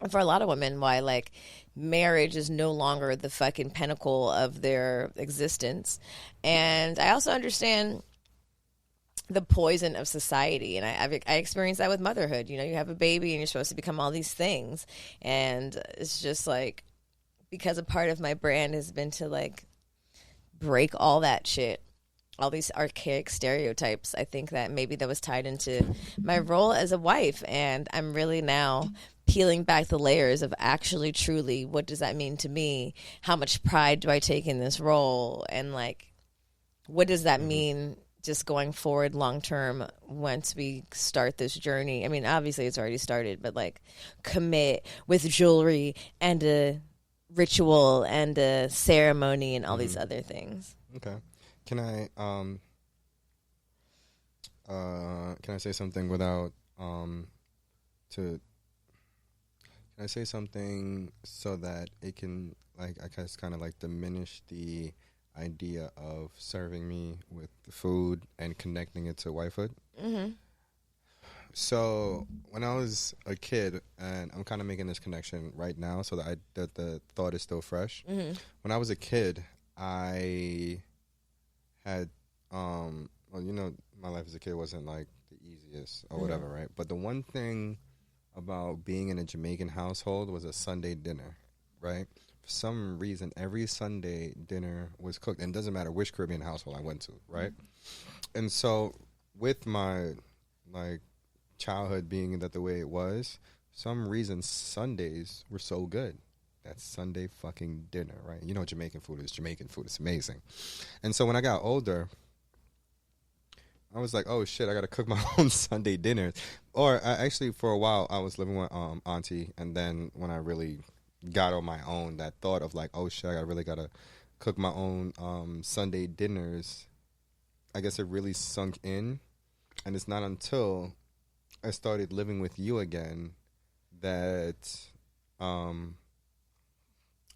for a lot of women, why like marriage is no longer the fucking pinnacle of their existence. And I also understand the poison of society, and I experienced that with motherhood. You know, you have a baby and you're supposed to become all these things, and it's just like, because a part of my brand has been to like break all that shit, all these archaic stereotypes. I think that maybe that was tied into my role as a wife, and I'm really now peeling back the layers of actually truly what does that mean to me, how much pride do I take in this role, and like what does that mean just going forward long term once we start this journey. I mean, obviously it's already started, but like commit with jewelry and a ritual and a ceremony and all these other things. Okay. Can I say something without can I say something so that it can, like, I guess kind of like diminish the idea of serving me with the food and connecting it to wifehood? So when I was a kid, and I'm kind of making this connection right now so that the thought is still fresh. When I was a kid, I had well, you know, my life as a kid wasn't like the easiest or whatever, right? But the one thing about being in a Jamaican household was a Sunday dinner, right? For some reason, every Sunday dinner was cooked, and it doesn't matter which Caribbean household I went to, right? And so with my like childhood being that the way it was, for some reason Sundays were so good. That's Sunday fucking dinner, right? You know, Jamaican food is Jamaican food. It's amazing. And so when I got older, I was like, oh shit, I gotta cook my own Sunday dinners. Or I actually, for a while, I was living with auntie, and then when I really got on my own, that thought of like, oh shit, I really gotta cook my own Sunday dinners. I guess it really sunk in, and it's not until I started living with you again that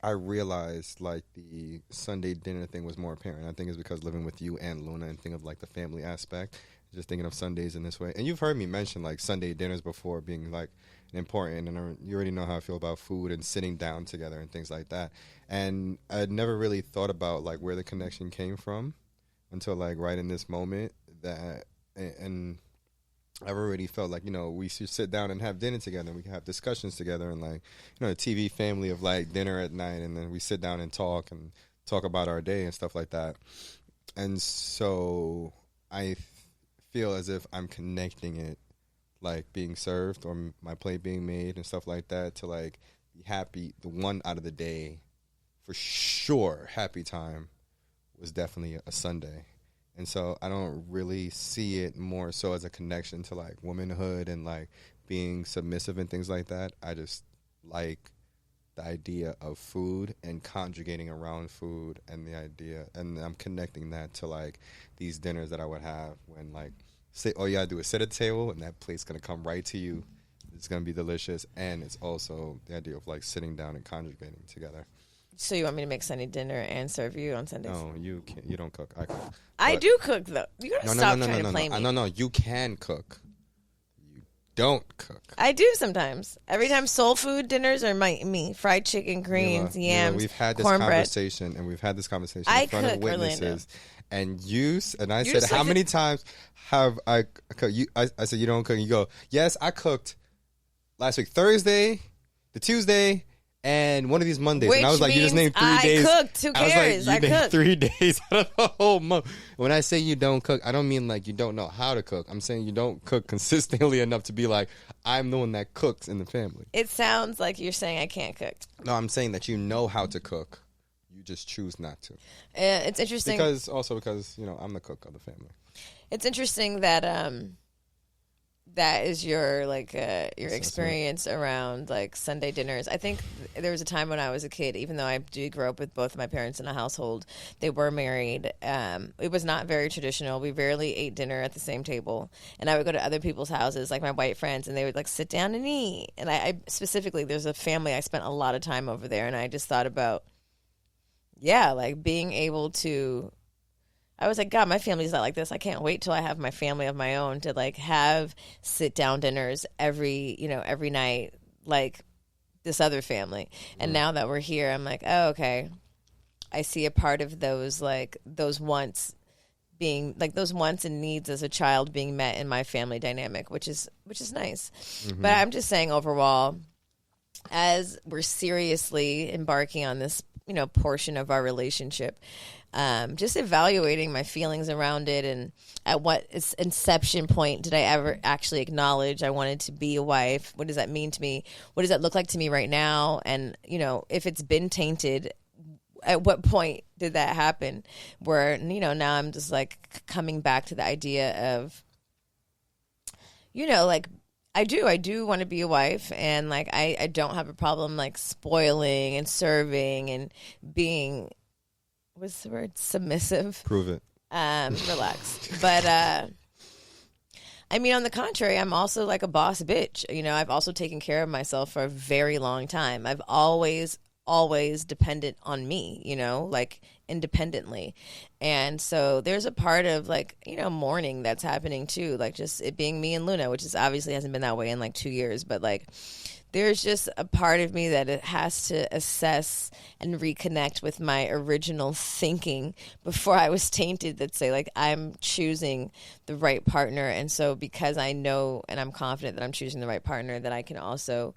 I realized like the Sunday dinner thing was more apparent. I think it's because living with you and Luna and think of like the family aspect, just thinking of Sundays in this way. And you've heard me mention like Sunday dinners before being like important, and you already know how I feel about food and sitting down together and things like that. And I'd never really thought about like where the connection came from until like right in this moment that and I've already felt like, we should sit down and have dinner together and we can have discussions together and like, a TV family of like dinner at night, and then we sit down and talk about our day and stuff like that. And so I feel as if I'm connecting it, like being served or my plate being made and stuff like that, to like be happy. The one out of the day, for sure, happy time was definitely a Sunday. And so I don't really see it more so as a connection to like womanhood and like being submissive and things like that. I just like the idea of food and conjugating around food, and the idea, and I'm connecting that to like these dinners that I would have when like, say, all you gotta do is sit at the table and that plate's gonna come right to you. It's gonna be delicious, and it's also the idea of like sitting down and conjugating together. So you want me to make Sunday dinner and serve you on Sundays? No, you can't. You don't cook. I cook. I do cook though. You gotta stop trying to play me. No. You can cook. You don't cook. I do sometimes. Every time soul food dinners are me. Fried chicken, greens, yams, we've had this cornbread. conversation, and we've had this conversation in front of witnesses. Orlando. And I said, how many times have I cooked? I said, you don't cook. And you go, yes, I cooked last week, Thursday, the Tuesday, and one of these Mondays. Which and I was like, you just named 3 days. I cooked. Who cares? I was like, you named cooked 3 days out of the whole month. When I say you don't cook, I don't mean like you don't know how to cook. I'm saying you don't cook consistently enough to be like, I'm the one that cooks in the family. It sounds like you're saying I can't cook. No, I'm saying that you know how to cook. You just choose not to. It's interesting. Because I'm the cook of the family. It's interesting that that is your your experience around like Sunday dinners. I think there was a time when I was a kid, even though I do grow up with both of my parents in a household, they were married. It was not very traditional. We rarely ate dinner at the same table. And I would go to other people's houses, like my white friends, and they would like sit down and eat. And I specifically, there's a family, I spent a lot of time over there, and I just thought about, like being able to, I was like, God, my family's not like this. I can't wait till I have my family of my own to like have sit down dinners every night, like this other family. And now that we're here, I'm like, oh, okay. I see a part of those, like those wants being like those wants and needs as a child being met in my family dynamic, which is nice. Mm-hmm. But I'm just saying overall, as we're seriously embarking on this, portion of our relationship, just evaluating my feelings around it, and at what inception point did I ever actually acknowledge I wanted to be a wife? What does that mean to me? What does that look like to me right now? And, if it's been tainted, at what point did that happen? Where, now I'm just like coming back to the idea of, like, I do want to be a wife, and like I don't have a problem like spoiling and serving and being, what's the word, submissive. Prove it. Relaxed. But I mean, on the contrary, I'm also like a boss bitch. I've also taken care of myself for a very long time. I've always dependent on me, like independently. And so there's a part of like, mourning that's happening too, like just it being me and Luna, which is obviously hasn't been that way in like 2 years, but like there's just a part of me that it has to assess and reconnect with my original thinking before I was tainted, that say like I'm choosing the right partner. And so because I know and I'm confident that I'm choosing the right partner, that I can also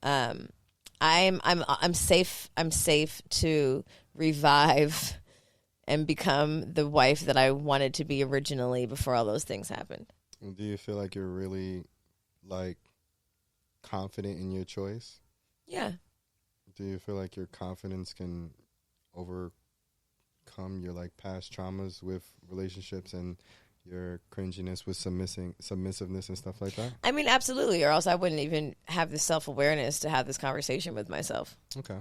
I'm safe to revive and become the wife that I wanted to be originally before all those things happened. Do you feel like you're really like confident in your choice? Yeah. Do you feel like your confidence can overcome your like past traumas with relationships and your cringiness with submissiveness and stuff like that? I mean, absolutely, or else I wouldn't even have the self-awareness to have this conversation with myself. Okay.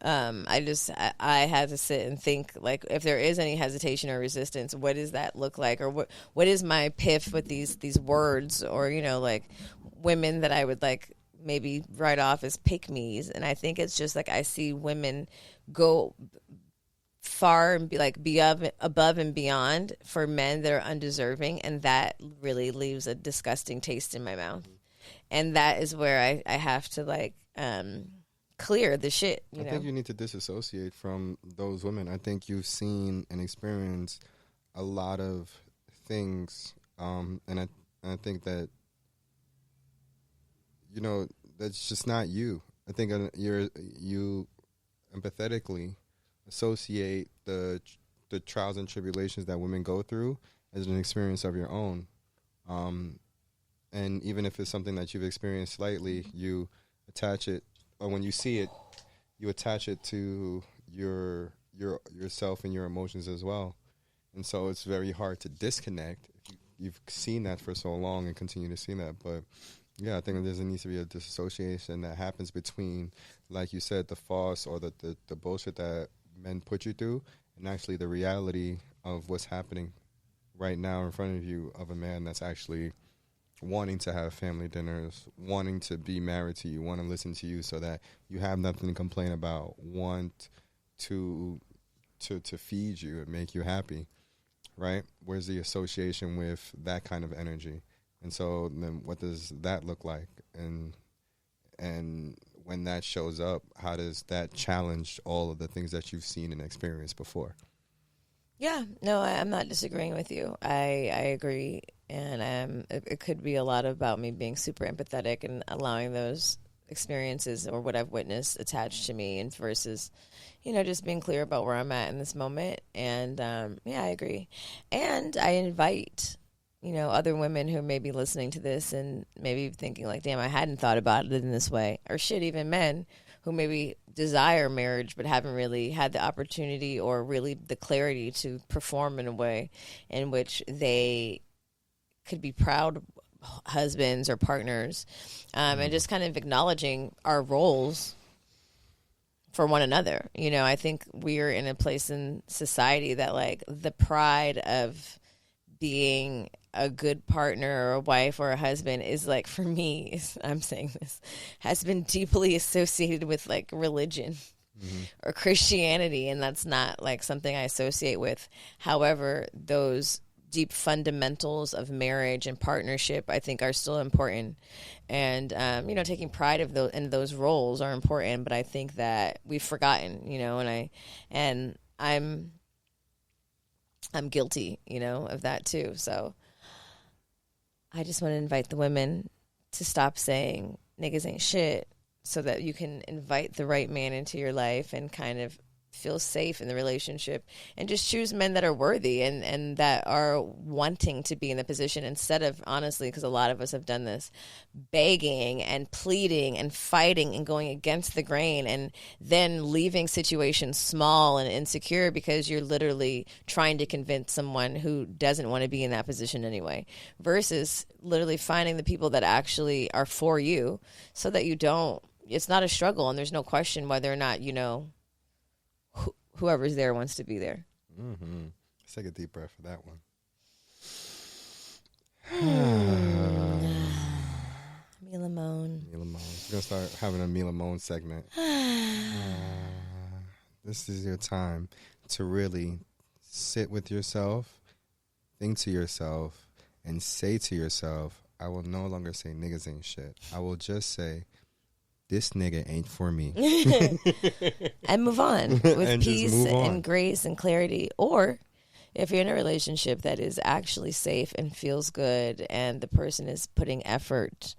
I had to sit and think, like, if there is any hesitation or resistance, what does that look like? Or what is my piff with these words? Or, you know, like, women that I would, like, maybe write off as pick-me's. And I think it's just, like, I see women go far and be above and beyond for men that are undeserving, and that really leaves a disgusting taste in my mouth. And that is where I have to, like, clear the shit. I think you need to disassociate from those women. I think you've seen and experienced a lot of things, and I think that, you know, that's just not you. I think you empathetically associate the trials and tribulations that women go through as an experience of your own, and even if it's something that you've experienced slightly, you attach it, or when you see it, you attach it to yourself and your emotions as well. And so it's very hard to disconnect if you've seen that for so long and continue to see that. But yeah, I think there needs to be a disassociation that happens between, like you said, the false or the bullshit that men put you through, and actually the reality of what's happening right now in front of you, of a man that's actually wanting to have family dinners, wanting to be married to you, want to listen to you so that you have nothing to complain about, want to feed you and make you happy, right? Where's the association with that kind of energy? And so then what does that look like? And when that shows up, how does that challenge all of the things that you've seen and experienced before? Yeah, no, I'm not disagreeing with you. I agree. And it could be a lot about me being super empathetic and allowing those experiences or what I've witnessed attached to me, and versus, you know, just being clear about where I'm at in this moment. And yeah, I agree. And I invite, you know, other women who may be listening to this and maybe thinking like, damn, I hadn't thought about it in this way. Or shit, even men who maybe desire marriage but haven't really had the opportunity or really the clarity to perform in a way in which they could be proud husbands or partners, and just kind of acknowledging our roles for one another. You know, I think we're in a place in society that, like, the pride of being a good partner or a wife or a husband is, like, for me, I'm saying this, has been deeply associated with, like, religion or Christianity, and that's not, like, something I associate with. However, those deep fundamentals of marriage and partnership, I think, are still important. And, you know, taking pride in those roles are important, but I think that we've forgotten, you know, and I'm guilty, you know, of that too. So I just want to invite the women to stop saying niggas ain't shit, so that you can invite the right man into your life and kind of feel safe in the relationship, and just choose men that are worthy and that are wanting to be in the position, instead of, honestly, because a lot of us have done this, begging and pleading and fighting and going against the grain, and then leaving situations small and insecure because you're literally trying to convince someone who doesn't want to be in that position anyway, versus literally finding the people that actually are for you, so that it's not a struggle, and there's no question whether or not, you know, whoever's there wants to be there. Mm-hmm. Let's take a deep breath for that one. Mila Moan. We're going to start having a Mila Moan segment. This is your time to really sit with yourself, think to yourself, and say to yourself, I will no longer say niggas ain't shit. I will just say, this nigga ain't for me. And move on with peace and grace and clarity. Or if you're in a relationship that is actually safe and feels good, and the person is putting effort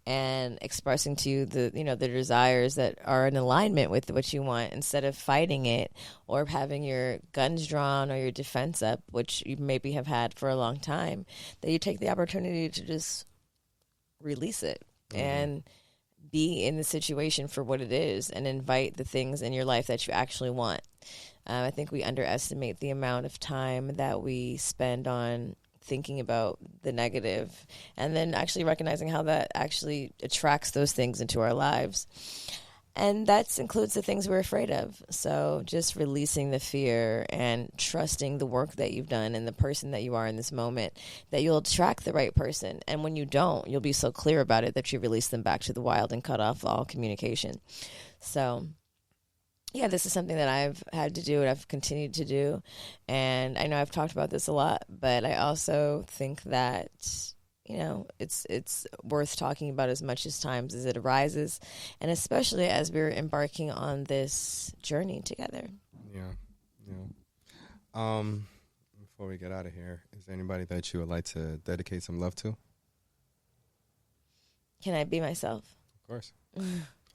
and expressing to you the desires that are in alignment with what you want, instead of fighting it or having your guns drawn or your defense up, which you maybe have had for a long time, that you take the opportunity to just release it and be in the situation for what it is, and invite the things in your life that you actually want. I think we underestimate the amount of time that we spend on thinking about the negative, and then actually recognizing how that actually attracts those things into our lives. And that includes the things we're afraid of. So just releasing the fear and trusting the work that you've done and the person that you are in this moment, that you'll attract the right person. And when you don't, you'll be so clear about it that you release them back to the wild and cut off all communication. So yeah, this is something that I've had to do and I've continued to do. And I know I've talked about this a lot, but I also think that, you know, it's worth talking about as much as times as it arises, and especially as we're embarking on this journey together. Yeah. Before we get out of here, is there anybody that you would like to dedicate some love to? Can I be myself? Of course.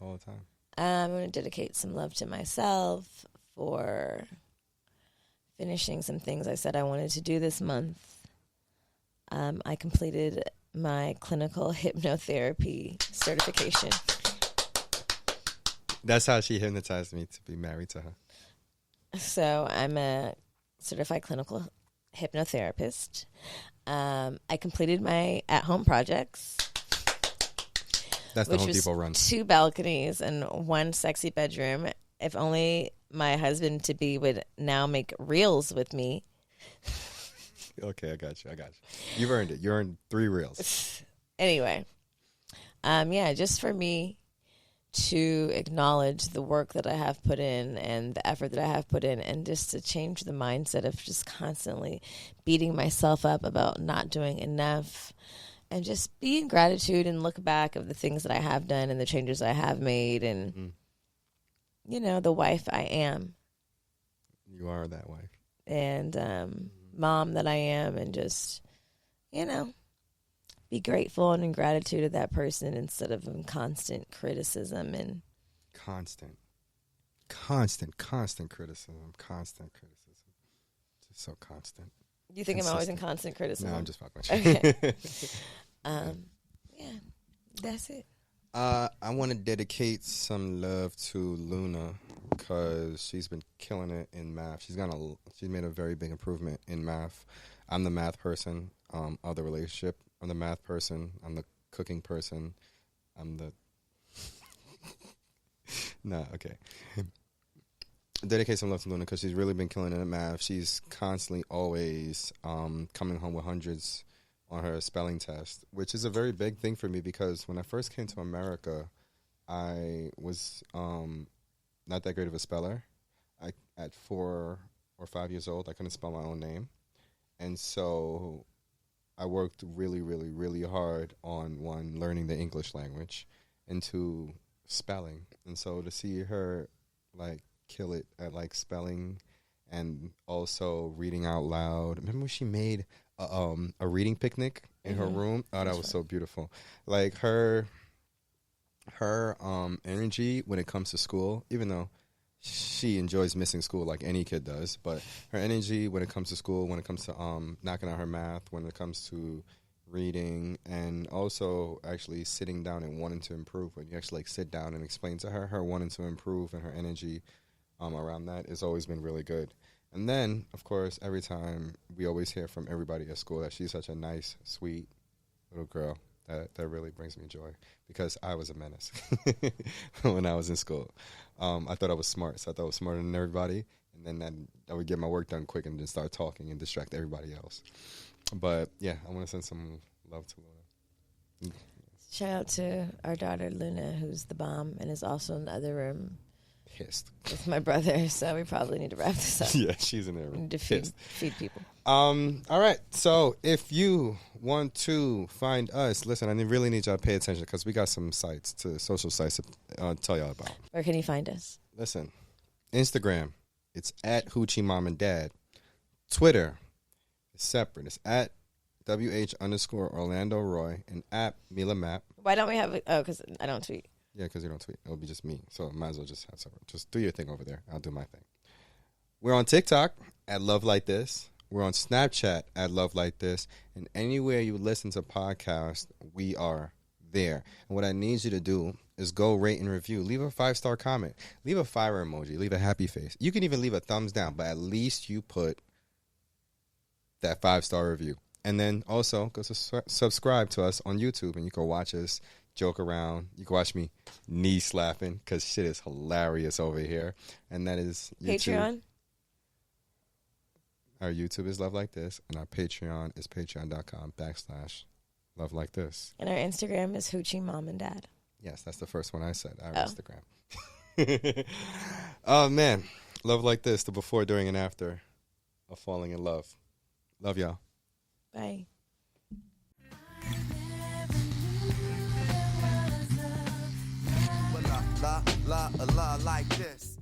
All the time. I'm going to dedicate some love to myself for finishing some things I said I wanted to do this month. I completed my clinical hypnotherapy certification. That's how she hypnotized me to be married to her. So I'm a certified clinical hypnotherapist. I completed my at-home projects. That's the Home Depot run. 2 balconies and 1 sexy bedroom. If only my husband-to-be would now make reels with me. Okay, I got you. You've earned it. You earned 3 reels. Anyway, just for me to acknowledge the work that I have put in and the effort that I have put in, and just to change the mindset of just constantly beating myself up about not doing enough, and just be in gratitude and look back of the things that I have done and the changes I have made, and you know, the wife I am. You are that wife. And mom that I am, and just, you know, be grateful and in gratitude of that person instead of in constant criticism and constant criticism. Just so constant. You think I'm always in constant criticism? No, I'm just fucking with you. Okay. Yeah, that's it. I want to dedicate some love to Luna because she's been killing it in math. She's made a very big improvement in math. I'm the math person of the relationship. I'm the math person. I'm the cooking person. I'm the no, okay. Dedicate some love to Luna because she's really been killing it in math. She's constantly always coming home with hundreds on her spelling test, which is a very big thing for me because when I first came to America, I was not that great of a speller. At 4 or 5 years old, I couldn't spell my own name. And so I worked really, really, really hard on, 1, learning the English language, and 2, spelling. And so to see her, like, kill it at, like, spelling and also reading out loud. Remember when she made a reading picnic in her room? Oh, that was so beautiful. Like, her energy when it comes to school, even though she enjoys missing school like any kid does, but her energy when it comes to school, when it comes to knocking out her math, when it comes to reading, and also actually sitting down and wanting to improve. When you actually like sit down and explain to her wanting to improve, and her energy around that has always been really good. And then, of course, every time we always hear from everybody at school that she's such a nice, sweet little girl. That really brings me joy because I was a menace when I was in school. I thought I was smart, so I thought I was smarter than everybody. And then I would get my work done quick and then start talking and distract everybody else. But, yeah, I want to send some love to Luna. Shout out to our daughter, Luna, who's the bomb and is also in the other room. Pissed. With my brother, so we probably need to wrap this up. Yeah, she's in there. We need to feed people. All right. So if you want to find us, listen, I really need y'all to pay attention because we got some social sites to tell y'all about. Where can you find us? Listen, Instagram, it's at Hoochie Mom and Dad. Twitter, it's separate. It's at WH_Orlando Roy and at Milah Map. Why don't we have it? Oh, because I don't tweet. Yeah, because you don't tweet. It'll be just me. So might as well just have separate. Just do your thing over there. I'll do my thing. We're on TikTok at Love Like This. We're on Snapchat at Love Like This. And anywhere you listen to podcasts, we are there. And what I need you to do is go rate and review. Leave a 5-star comment. Leave a fire emoji. Leave a happy face. You can even leave a thumbs down, but at least you put that 5-star review. And then also go subscribe to us on YouTube, and you can watch us joke around. You can watch me knee slapping because shit is hilarious over here. And that is YouTube. Patreon. Our YouTube is Love Like This, and our Patreon is patreon.com/Love Like This. And our Instagram is Hoochie Mom and Dad. Yes, that's the first one I said. Our Instagram. Oh, man. Love Like This, the before, during, and after of falling in love. Love y'all. Bye. La, la, la, la, like this.